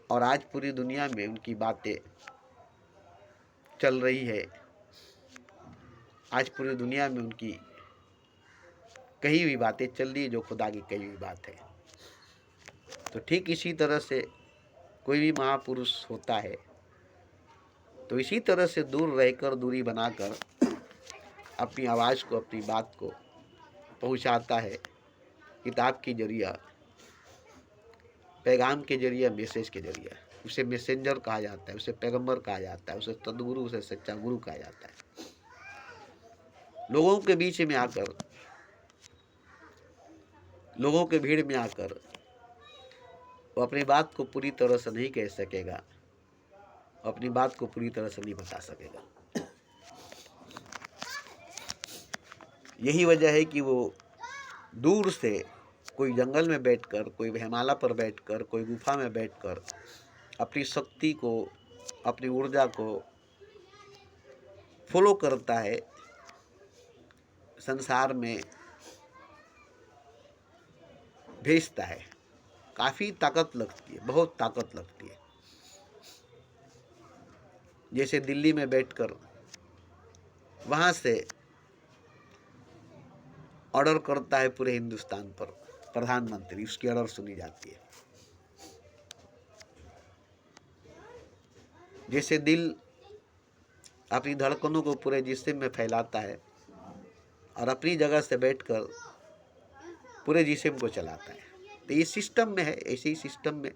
Speaker 1: और आज पूरी दुनिया में उनकी बातें चल रही है। आज पूरी दुनिया में उनकी कही हुई बातें चल रही है, जो खुदा की कही हुई बात है। तो ठीक इसी तरह से कोई भी महापुरुष होता है, तो इसी तरह से दूर रहकर, दूरी बनाकर अपनी आवाज़ को, अपनी बात को पहुंचाता है, किताब के जरिए, पैगाम के जरिए, मैसेज के जरिए। उसे मैसेंजर कहा जाता है, उसे पैगंबर कहा जाता है, उसे सदगुरु, उसे सच्चा गुरु कहा जाता है। लोगों के बीच में आकर, लोगों के भीड़ में आकर वो अपनी बात को पूरी तरह से नहीं कह सकेगा, अपनी बात को पूरी तरह से नहीं बता सकेगा। यही वजह है कि वो दूर से, कोई जंगल में बैठकर, कोई हिमालय पर बैठकर, कोई गुफा में बैठकर अपनी शक्ति को, अपनी ऊर्जा को फॉलो करता है, संसार में भेजता है। काफ़ी ताकत लगती है, बहुत ताकत लगती है। जैसे दिल्ली में बैठकर वहाँ से ऑर्डर करता है पूरे हिंदुस्तान पर प्रधानमंत्री, उसकी ऑर्डर सुनी जाती है। जैसे दिल अपनी धड़कनों को पूरे जिस्म में फैलाता है और अपनी जगह से बैठकर पूरे जिस्म को चलाता है। तो ये सिस्टम में है, ऐसे ही सिस्टम में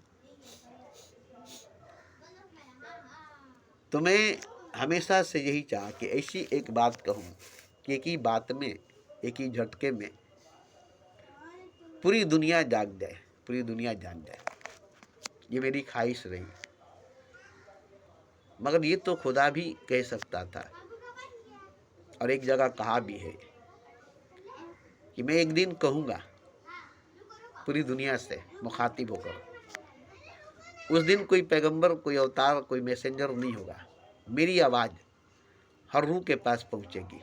Speaker 1: तो मैं हमेशा से यही चाहा कि ऐसी एक बात कहूँ कि एक ही बात में, एक ही झटके में पूरी दुनिया जाग जाए, पूरी दुनिया जान जाए। ये मेरी ख्वाहिश रही, मगर ये तो खुदा भी कह सकता था और एक जगह कहा भी है कि मैं एक दिन कहूँगा पूरी दुनिया से मुखातिब होकर। उस दिन कोई पैगंबर, कोई अवतार, कोई मैसेंजर नहीं होगा। मेरी आवाज़ हर रूह के पास पहुँचेगी,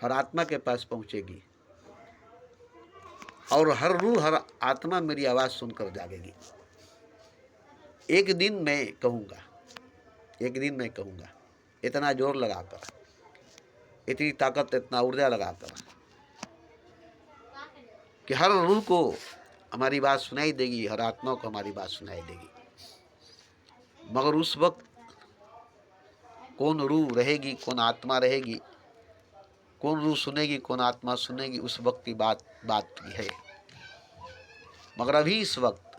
Speaker 1: हर आत्मा के पास पहुँचेगी और हर रूह, हर आत्मा मेरी आवाज़ सुनकर जागेगी। एक दिन मैं कहूँगा, एक दिन मैं कहूँगा, इतना जोर लगाकर, इतनी ताकत, इतना ऊर्जा लगाकर कि हर रूह को हमारी बात सुनाई देगी, हर आत्मा को हमारी बात सुनाई देगी। मगर उस वक्त कौन रूह रहेगी, कौन आत्मा रहेगी, कौन रूह सुनेगी, कौन आत्मा सुनेगी, उस वक्त की बात की है। मगर अभी इस वक्त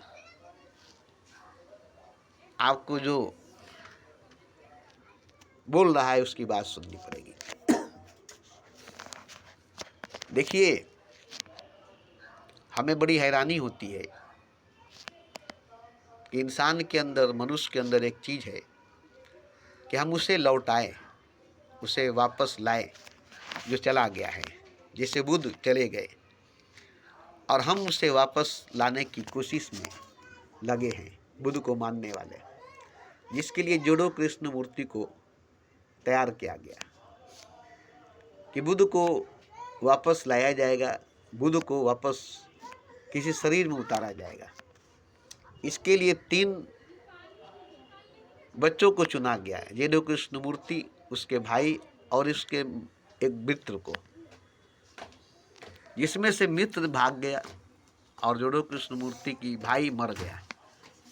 Speaker 1: आपको जो बोल रहा है उसकी बात सुननी पड़ेगी। देखिए, हमें बड़ी हैरानी होती है कि इंसान के अंदर, मनुष्य के अंदर एक चीज़ है कि हम उसे लौटाएं, उसे वापस लाएं जो चला गया है। जैसे बुद्ध चले गए और हम उसे वापस लाने की कोशिश में लगे हैं, बुद्ध को मानने वाले, जिसके लिए जोडो कृष्ण मूर्ति को तैयार किया गया कि बुद्ध को वापस लाया जाएगा, बुद्ध को वापस किसी शरीर में उतारा जाएगा। इसके लिए 3 बच्चों को चुना गया है, जोडो कृष्ण मूर्ति, उसके भाई और उसके एक मित्र को, जिसमें से मित्र भाग गया और जोडो कृष्ण मूर्ति की भाई मर गया।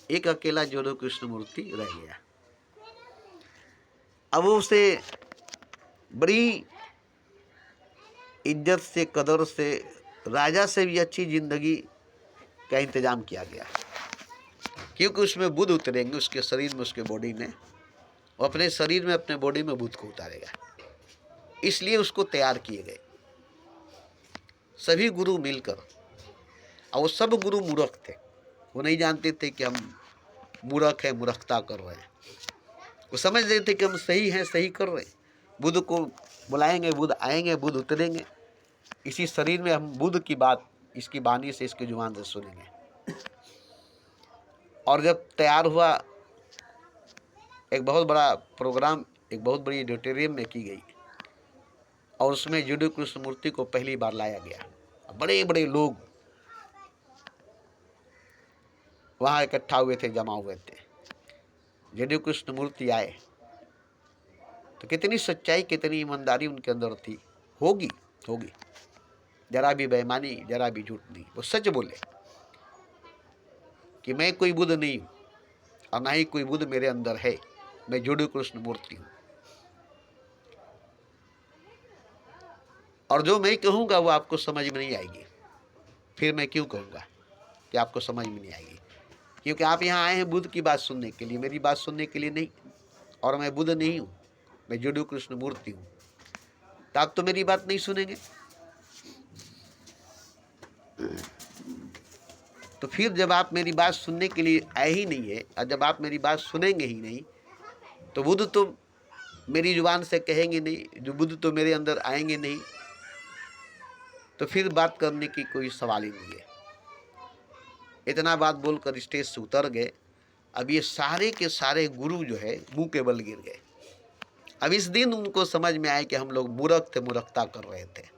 Speaker 1: एक अकेला जोडो कृष्ण मूर्ति रह गया। अब उसे बड़ी इज्जत से, कदर से, राजा से भी अच्छी जिंदगी का इंतजाम किया गया, क्योंकि उसमें बुद्ध उतरेंगे, उसके शरीर में, उसके बॉडी में, वो अपने शरीर में, अपने बॉडी में बुद्ध को उतारेगा। इसलिए उसको तैयार किए गए सभी गुरु मिलकर। और वो सब गुरु मूर्ख थे, वो नहीं जानते थे कि हम मूर्ख हैं, मूर्खता कर रहे हैं। वो समझ रहे थे कि हम सही हैं, सही कर रहे हैं। बुद्ध को बुलाएंगे, बुद्ध आएंगे, बुद्ध उतरेंगे, इसी शरीर में हम बुद्ध की बात इसकी वाणी से, इसकी जुबान से सुनेंगे। और जब तैयार हुआ, एक बहुत बड़ा प्रोग्राम, एक बहुत बड़ी ऑडिटोरियम में की गई और उसमें जोडो कृष्ण मूर्ति को पहली बार लाया गया। बड़े बड़े लोग वहाँ इकट्ठा हुए थे, जमा हुए थे। जोडो कृष्ण मूर्ति आए तो कितनी सच्चाई, कितनी ईमानदारी उनके अंदर थी। होगी, जरा भी बेईमानी, जरा भी झूठ नहीं। वो सच बोले कि मैं कोई बुद्ध नहीं हूँ और ना ही कोई बुद्ध मेरे अंदर है, मैं जोडो कृष्ण मूर्ति हूँ। और जो मैं कहूँगा वो आपको समझ में नहीं आएगी। फिर मैं क्यों कहूँगा कि आपको समझ में नहीं आएगी? क्योंकि आप यहाँ आए हैं बुद्ध की बात सुनने के लिए, मेरी बात सुनने के लिए नहीं। और मैं बुद्ध नहीं हूँ, मैं जोडो कृष्ण मूर्ति हूँ। तो आप तो मेरी बात नहीं सुनेंगे। तो फिर जब आप मेरी बात सुनने के लिए आए ही नहीं है, और जब आप मेरी बात सुनेंगे ही नहीं, तो बुद्ध तो मेरी जुबान से कहेंगे नहीं, जो बुद्ध तो मेरे अंदर आएंगे नहीं, तो फिर बात करने की कोई सवाल ही नहीं है। इतना बात बोलकर स्टेज से उतर गए। अब ये सारे के सारे गुरु जो है मुंह के बल गिर गए। अब इस दिन उनको समझ में आया कि हम लोग मूर्ख थे, मूर्खता कर रहे थे।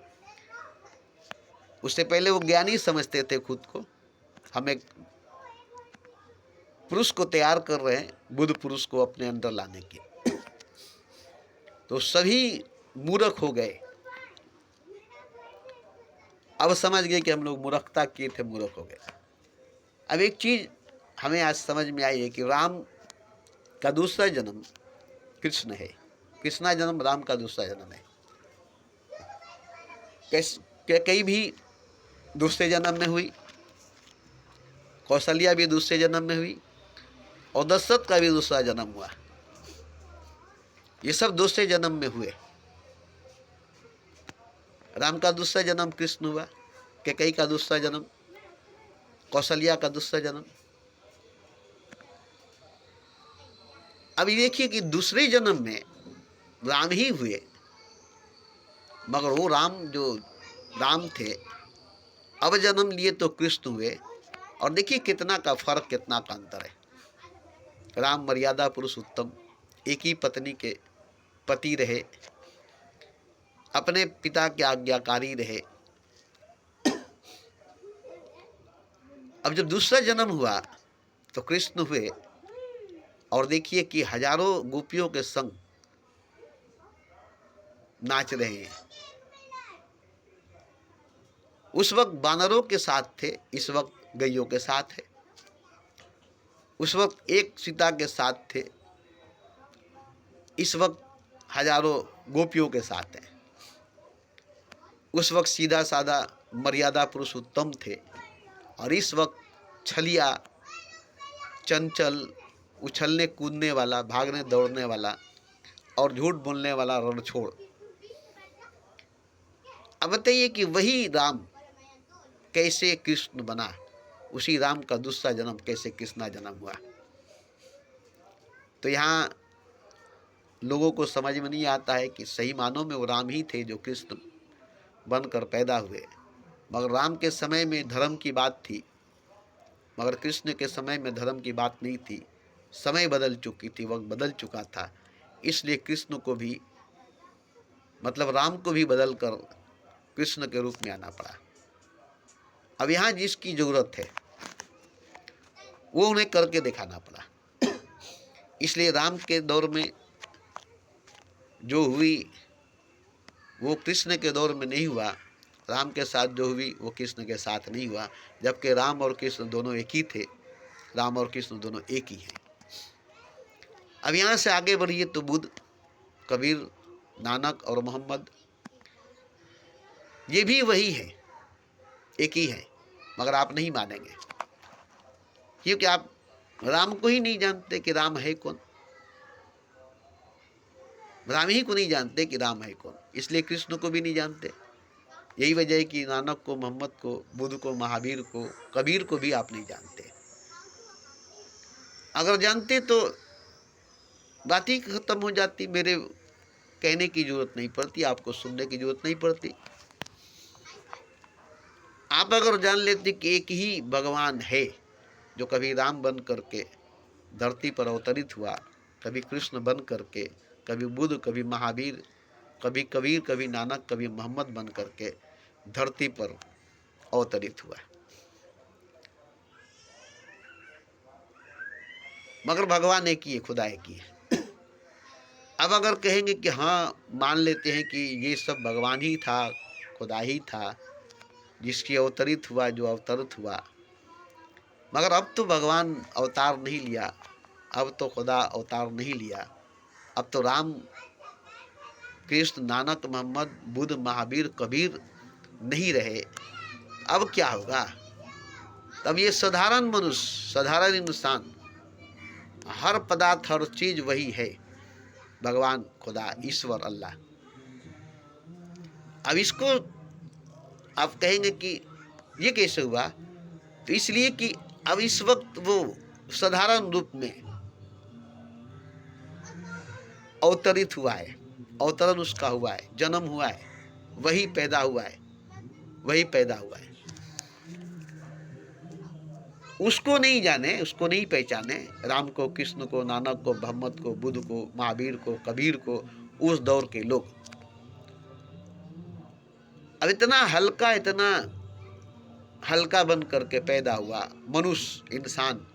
Speaker 1: उससे पहले वो ज्ञानी समझते थे खुद को। हम एक पुरुष को तैयार कर रहे हैं, बुद्ध पुरुष को अपने अंदर लाने के। तो सभी मूर्ख हो गए। अब समझ गए कि हम लोग मूर्खता किए थे, मूर्ख हो गए। अब एक चीज हमें आज समझ में आई है कि राम का दूसरा जन्म कृष्ण है। कृष्णा जन्म राम का दूसरा जन्म है। कई भी दूसरे जन्म में हुई, कौशल्या भी दूसरे जन्म में हुई, और दशरथ का भी दूसरा जन्म हुआ। ये सब दूसरे जन्म में हुए। राम का दूसरा जन्म कृष्ण हुआ, कैकेयी का दूसरा जन्म, कौशल्या का दूसरा जन्म। अब देखिए कि दूसरे जन्म में राम ही हुए, मगर वो राम जो राम थे अब जन्म लिए तो कृष्ण हुए। और देखिए कितना का फर्क, कितना का अंतर है। राम मर्यादा पुरुषोत्तम, एक ही पत्नी के पति रहे, अपने पिता के आज्ञाकारी रहे। अब जब दूसरा जन्म हुआ तो कृष्ण हुए, और देखिए कि हजारों गोपियों के संग नाच रहे हैं। उस वक्त बानरों के साथ थे, इस वक्त गैयों के साथ है। उस वक्त एक सीता के साथ थे, इस वक्त हजारों गोपियों के साथ हैं। उस वक्त सीधा साधा मर्यादा पुरुषोत्तम थे, और इस वक्त छलिया, चंचल, उछलने कूदने वाला, भागने दौड़ने वाला और झूठ बोलने वाला रणछोड़। अब बताइए कि वही राम कैसे कृष्ण बना, उसी राम का दूसरा जन्म कैसे कृष्णा जन्म हुआ। तो यहाँ लोगों को समझ में नहीं आता है कि सही मानों में वो राम ही थे जो कृष्ण बनकर पैदा हुए। मगर राम के समय में धर्म की बात थी, मगर कृष्ण के समय में धर्म की बात नहीं थी। समय बदल चुकी थी, वक्त बदल चुका था, इसलिए कृष्ण को भी, मतलब राम को भी बदल कर कृष्ण के रूप में आना पड़ा। अब यहाँ जिसकी जरूरत है वो उन्हें करके दिखाना पड़ा। इसलिए राम के दौर में जो हुई वो कृष्ण के दौर में नहीं हुआ। राम के साथ जो हुई वो कृष्ण के साथ नहीं हुआ, जबकि राम और कृष्ण दोनों एक ही थे। राम और कृष्ण दोनों एक ही हैं। अब यहाँ से आगे बढ़िए तो बुद्ध, कबीर, नानक और मोहम्मद, ये भी वही है, एक ही है। मगर आप नहीं मानेंगे, क्योंकि आप राम को ही नहीं जानते कि राम है कौन। राम ही को नहीं जानते कि राम है कौन, इसलिए कृष्ण को भी नहीं जानते। यही वजह है कि नानक को, मोहम्मद को, बुद्ध को, महावीर को, कबीर को भी आप नहीं जानते। अगर जानते तो बात ही खत्म हो जाती, मेरे कहने की जरूरत नहीं पड़ती, आपको सुनने की जरूरत नहीं पड़ती। आप अगर जान लेते कि एक ही भगवान है जो कभी राम बन करके धरती पर अवतरित हुआ, कभी कृष्ण बन करके, कभी बुद्ध, कभी महावीर, कभी कबीर, कभी नानक, कभी मोहम्मद बन करके धरती पर अवतरित हुआ, मगर भगवान एक ही है, खुदा एक ही है। अब अगर कहेंगे कि हाँ मान लेते हैं कि ये सब भगवान ही था, खुदा ही था जिसकी अवतरित हुआ, जो अवतरित हुआ, मगर अब तो भगवान अवतार नहीं लिया, अब तो खुदा अवतार नहीं लिया, अब तो राम, कृष्ण, नानक, मोहम्मद, बुद्ध, महावीर, कबीर नहीं रहे। अब क्या होगा? तब ये साधारण मनुष्य, साधारण इंसान, हर पदार्थ, हर चीज वही है, भगवान, खुदा, ईश्वर, अल्लाह। अब इसको आप कहेंगे कि ये कैसे हुआ? तो इसलिए कि अब इस वक्त वो साधारण रूप में अवतरित हुआ है, अवतरण उसका हुआ है, जन्म हुआ है, वही पैदा हुआ है, वही पैदा हुआ है। उसको नहीं जाने, उसको नहीं पहचाने, राम को, कृष्ण को, नानक को, मोहम्मद को, बुद्ध को, महावीर को, कबीर को, उस दौर के लोग। अब इतना हल्का, इतना हल्का बन करके पैदा हुआ मनुष्य, इंसान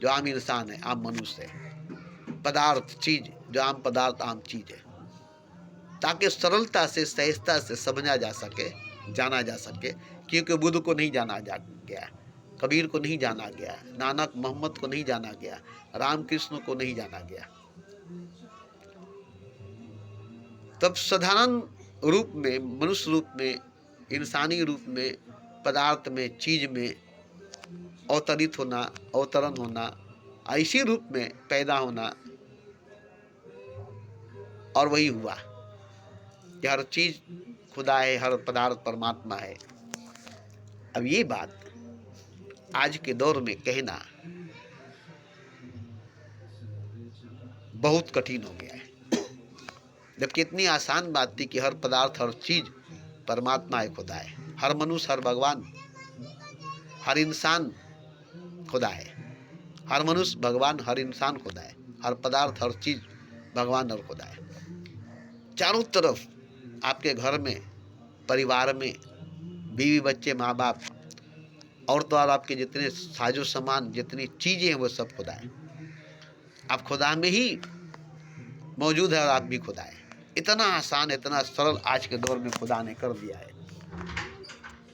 Speaker 1: जो आम इंसान है, आम मनुष्य है, पदार्थ चीज जो आम पदार्थ आम चीज है, ताकि सरलता से सहजता से समझा जा सके, जाना जा सके। क्योंकि बुद्ध को नहीं जाना जा गया, कबीर को नहीं जाना गया, नानक मोहम्मद को नहीं जाना गया, रामकृष्ण को नहीं जाना गया। तब साधारण रूप में, मनुष्य रूप में, इंसानी रूप में, पदार्थ में, चीज में अवतरित होना, अवतरण होना, ऐसी रूप में पैदा होना, और वही हुआ कि हर चीज खुदा है, हर पदार्थ परमात्मा है। अब ये बात आज के दौर में कहना बहुत कठिन हो गया है, जबकि इतनी आसान बात थी कि हर पदार्थ, हर चीज परमात्मा है, खुदा है। हर मनुष्य, हर भगवान, हर इंसान खुदा है। हर मनुष्य भगवान, हर इंसान खुदा है। हर पदार्थ, हर चीज भगवान और खुदा है। चारों तरफ आपके घर में, परिवार में, बीवी बच्चे, माँ बाप, और तो और आपके जितने साजो सामान, जितनी चीजें हैं, वो सब खुदा है। आप खुदा में ही मौजूद है और आप भी खुदा है। इतना आसान, इतना सरल आज के दौर में खुदा ने कर दिया है,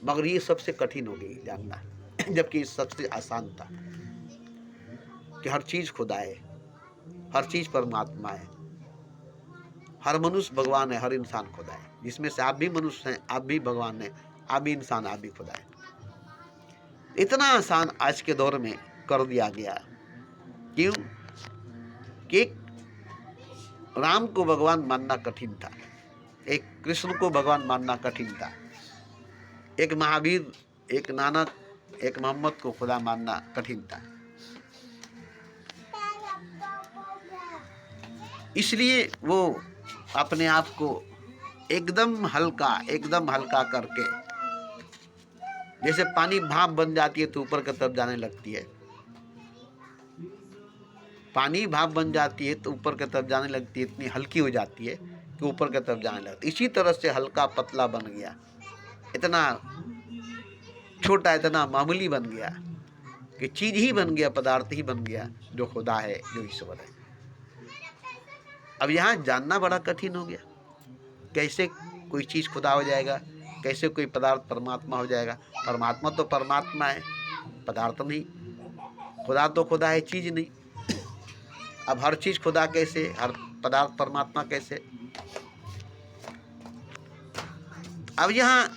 Speaker 1: मगर ये सबसे कठिन हो गई जानना, जबकि ये सबसे आसान था कि हर चीज खुदा है, हर चीज परमात्मा है, हर मनुष्य भगवान है, हर इंसान खुदा है। जिसमें से आप भी मनुष्य हैं, आप भी भगवान हैं, आप भी इंसान, आप भी खुदा है। इतना आसान आज के दौर में कर दिया गया। क्यों? कि राम को भगवान मानना कठिन था, एक कृष्ण को भगवान मानना कठिन था, एक महावीर, एक नानक, एक मोहम्मद को खुदा मानना कठिन था। इसलिए वो अपने आप को एकदम हल्का करके, जैसे पानी भाप बन जाती है तो ऊपर की तरफ जाने लगती है, पानी भाप बन जाती है तो ऊपर की तरफ जाने लगती है, इतनी हल्की हो जाती है कि ऊपर की तरफ जाने लगती है। इसी तरह से हल्का पतला बन गया, इतना छोटा, इतना मामूली बन गया कि चीज ही बन गया, पदार्थ ही बन गया, जो खुदा है, जो ईश्वर है। अब यहाँ जानना बड़ा कठिन हो गया, कैसे कोई चीज खुदा हो जाएगा, कैसे कोई पदार्थ परमात्मा हो जाएगा। परमात्मा तो परमात्मा है, पदार्थ नहीं। खुदा तो खुदा है, चीज नहीं। अब हर चीज खुदा कैसे, हर पदार्थ परमात्मा कैसे? अब यहाँ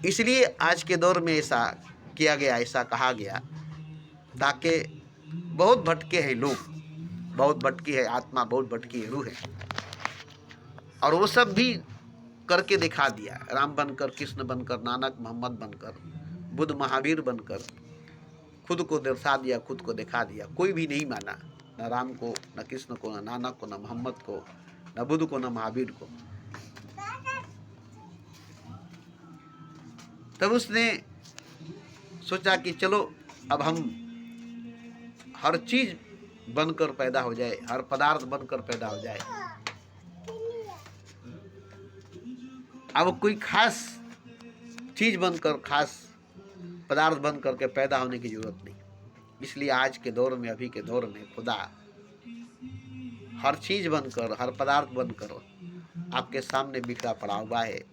Speaker 1: इसलिए आज के दौर में ऐसा किया गया, ऐसा कहा गया, ताकि बहुत भटके हैं लोग, बहुत भटकी है आत्मा, बहुत भटकी है रूह है, और वो सब भी करके दिखा दिया। राम बनकर, कृष्ण बनकर, नानक मोहम्मद बनकर, बुद्ध महावीर बनकर खुद को दर्शा दिया, खुद को दिखा दिया। कोई भी नहीं माना, न राम को, न कृष्ण को, न नानक को, न मोहम्मद को, न बुद्ध को, न महावीर को। तब उसने सोचा कि चलो अब हम हर चीज बनकर पैदा हो जाए, हर पदार्थ बनकर पैदा हो जाए। अब कोई खास चीज बनकर, खास पदार्थ बन करके पैदा होने की जरूरत नहीं। इसलिए आज के दौर में, अभी के दौर में खुदा हर चीज बनकर, हर पदार्थ बनकर आपके सामने बिखरा पड़ा हुआ है।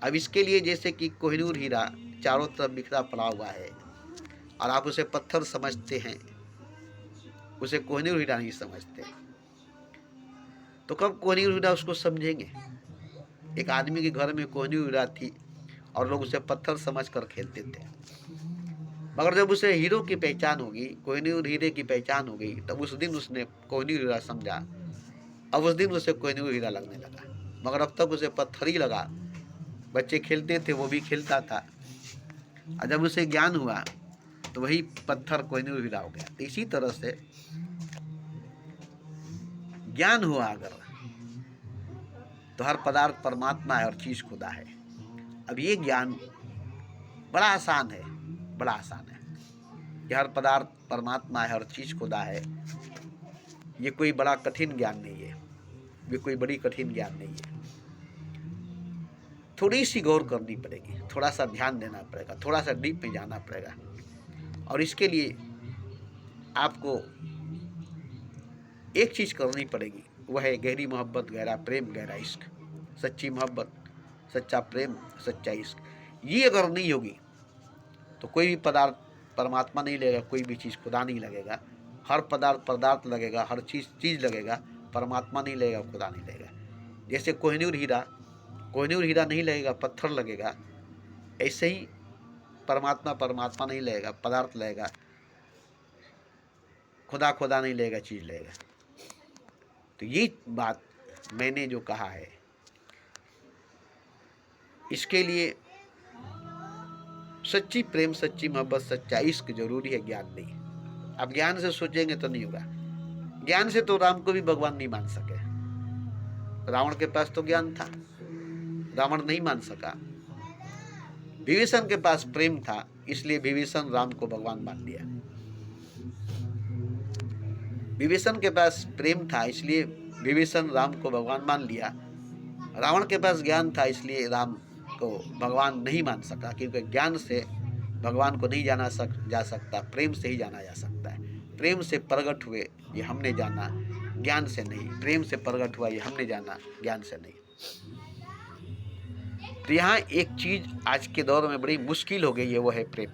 Speaker 1: अब इसके लिए जैसे कि कोहिनूर हीरा चारों तरफ बिखरा पड़ा हुआ है, और आप उसे पत्थर समझते हैं, उसे कोहिनूर हीरा नहीं समझते, तो कब कोहिनूर हीरा उसको समझेंगे? एक आदमी के घर में कोहिनूर हीरा थी और लोग उसे पत्थर समझकर खेलते थे, मगर जब उसे हीरो की पहचान होगी, कोहिनूर हीरे की पहचान हो गई, तब उस दिन उसने कोहिनूर हीरा समझा। अब उस दिन उसे कोहिनूर हीरा लगने लगा, मगर अब तक उसे पत्थर ही लगा। बच्चे खेलते थे, वो भी खेलता था, और जब उसे ज्ञान हुआ तो वही पत्थर कोहिनूर हीरा हो गया। तो इसी तरह से ज्ञान हुआ अगर, तो हर पदार्थ परमात्मा है और चीज खुदा है। अब ये ज्ञान बड़ा आसान है, बड़ा आसान है कि हर पदार्थ परमात्मा है और चीज खुदा है। ये कोई बड़ा कठिन ज्ञान नहीं है, ये कोई बड़ी कठिन ज्ञान नहीं है। थोड़ी सी गौर करनी पड़ेगी, थोड़ा सा ध्यान देना पड़ेगा, थोड़ा सा डीप में जाना पड़ेगा। और इसके लिए आपको एक चीज़ करनी पड़ेगी, वह है गहरी मोहब्बत, गहरा प्रेम, गहरा इश्क। सच्ची मोहब्बत, सच्चा प्रेम, सच्चा इश्क, ये अगर नहीं होगी तो कोई भी पदार्थ परमात्मा नहीं लगेगा, कोई भी चीज़ खुदा नहीं लगेगा। हर पदार्थ पदार्थ लगेगा, हर चीज़ चीज़ लगेगा, परमात्मा नहीं लगेगा, खुदा नहीं लगेगा। जैसे कोहिनूर हीरा नहीं लगेगा, पत्थर लगेगा, ऐसे ही परमात्मा परमात्मा नहीं लगेगा, पदार्थ लगेगा, खुदा नहीं लगेगा, चीज़ लगेगा। तो ये बात मैंने जो कहा है, इसके लिए सच्ची प्रेम, सच्ची मोहब्बत, सच्चा इश्क जरूरी है, ज्ञान नहीं। अब ज्ञान से सोचेंगे तो नहीं होगा। ज्ञान से तो राम को भी भगवान नहीं मान सके। रावण के पास तो ज्ञान था, रावण नहीं मान सका। विभीषण के पास प्रेम था, इसलिए विभीषण राम को भगवान मान लिया। विभीषण के पास प्रेम था, इसलिए विभीषण राम को भगवान मान लिया। रावण के पास ज्ञान था, इसलिए राम को भगवान नहीं मान सका, क्योंकि ज्ञान से भगवान को नहीं जा सकता, प्रेम से ही जाना जा सकता है। प्रेम से प्रकट हुए ये हमने जाना, ज्ञान से नहीं। प्रेम से प्रकट हुआ ये हमने जाना, ज्ञान से नहीं। तो यहाँ एक चीज आज के दौर में बड़ी मुश्किल हो गई है, वो है प्रेम।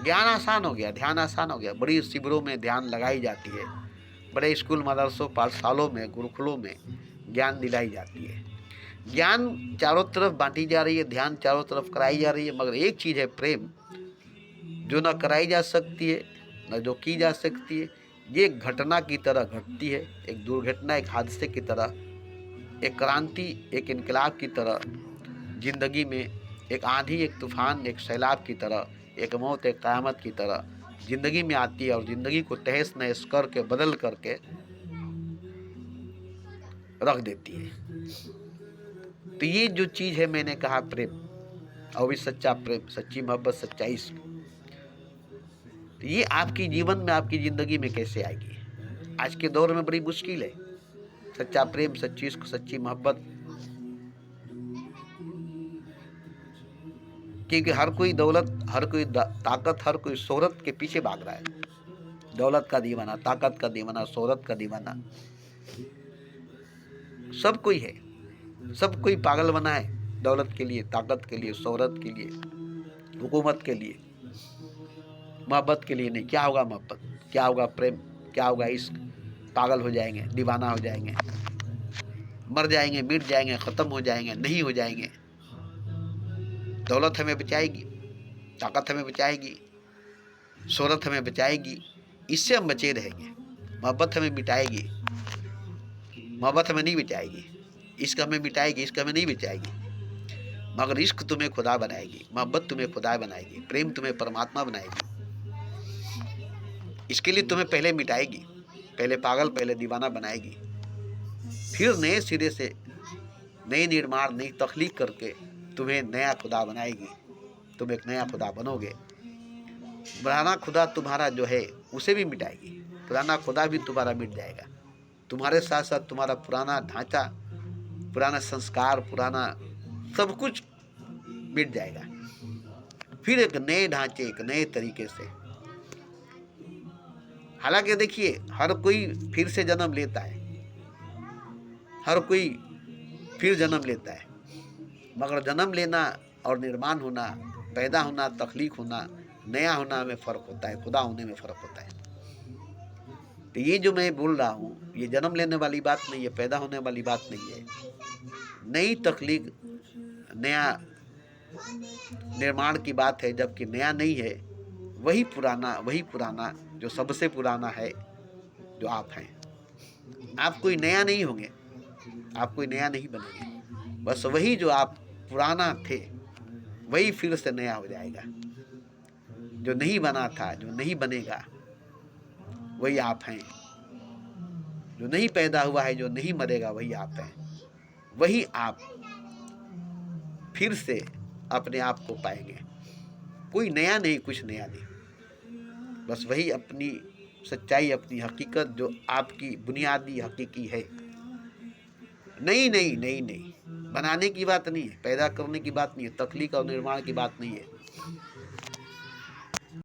Speaker 1: ज्ञान आसान हो गया, ध्यान आसान हो गया, बड़ी शिविरों में ध्यान लगाई जाती है, बड़े स्कूल, मदरसों, पाठशालों में, गुरुकुलों में ज्ञान दिलाई जाती है। ज्ञान चारों तरफ बांटी जा रही है, ध्यान चारों तरफ कराई जा रही है, मगर एक चीज़ है प्रेम, जो न कराई जा सकती है न जो की जा सकती है। ये एक घटना की तरह घटती है, एक दुर्घटना, एक हादसे की तरह, एक क्रांति, एक इनकलाब की तरह जिंदगी में, एक आंधी, एक तूफान, एक सैलाब की तरह, एक मौत, एक क़यामत की तरह जिंदगी में आती है और जिंदगी को तहस नहस करके, बदल करके रख देती है। तो ये जो चीज़ है, मैंने कहा प्रेम, और भी सच्चा प्रेम, सच्ची मोहब्बत, सच्चा इश्क, तो ये आपकी जीवन में, आपकी ज़िंदगी में कैसे आएगी? आज के दौर में बड़ी मुश्किल है। सच्चा प्रेम, सच्ची इश्क, सच्ची मोहब्बत, क्योंकि हर कोई दौलत, हर कोई ताकत, हर कोई शोहरत के पीछे भाग रहा है। दौलत का दीवाना, ताकत का दीवाना, शोहरत का दीवाना, सब कोई है, सब कोई पागल बना है दौलत के लिए, ताकत के लिए, शोहरत के लिए, हुकूमत के लिए। मोहब्बत के लिए नहीं। क्या होगा मोहब्बत, क्या होगा प्रेम, क्या होगा इश्क? पागल हो जाएंगे, दीवाना हो जाएंगे, मर जाएंगे, मिट जाएंगे, ख़त्म हो जाएंगे, नहीं हो जाएंगे। दौलत हमें बचाएगी, ताकत हमें बचाएगी, शोहरत हमें बचाएगी, इससे हम बचे रहेंगे। मोहब्बत हमें मिटाएगी, मोहब्बत हमें नहीं बचाएगी। इश्क हमें मिटाएगी, इश्क हमें नहीं बचाएगी। मगर इश्क तुम्हें खुदा बनाएगी, मोहब्बत तुम्हें खुदा बनाएगी, प्रेम तुम्हें परमात्मा बनाएगी। इसके लिए तुम्हें पहले मिटाएगी, पहले पागल, पहले दीवाना बनाएगी, फिर नए सिरे से, नए निर्माण, नई तख्लीक करके तुम्हें नया खुदा बनाएगी। तुम एक नया खुदा बनोगे। पुराना खुदा तुम्हारा जो है उसे भी मिटाएगी, पुराना खुदा भी तुम्हारा मिट जाएगा। तुम्हारे साथ साथ तुम्हारा पुराना ढांचा, पुराना संस्कार, पुराना सब कुछ मिट जाएगा। फिर एक नए ढांचे, एक नए तरीके से। हालांकि देखिए, हर कोई फिर से जन्म लेता है, हर कोई फिर जन्म लेता है, मगर जन्म लेना और निर्माण होना, पैदा होना, तख्लीक होना, नया होना में फ़र्क होता है, खुदा होने में फ़र्क होता है। तो ये जो मैं बोल रहा हूँ, ये जन्म लेने वाली बात नहीं है, पैदा होने वाली बात नहीं है। नई तख्लीक, नया निर्माण की बात है, जबकि नया नहीं है, वही पुराना जो सबसे पुराना है, जो आप हैं। आप कोई नया नहीं होंगे, आप कोई नया नहीं बनेंगे, बस वही जो आप पुराना थे वही फिर से नया हो जाएगा। जो नहीं बना था, जो नहीं बनेगा, वही आप हैं। जो नहीं पैदा हुआ है, जो नहीं मरेगा, वही आप हैं। वही आप फिर से अपने आप को पाएंगे। कोई नया नहीं, कुछ नया नहीं, बस वही अपनी सच्चाई, अपनी हकीकत, जो आपकी बुनियादी हकीकी है। नहीं नहीं नहीं नहीं, बनाने की बात नहीं है, पैदा करने की बात नहीं है, तख्लीक और निर्माण की बात नहीं है।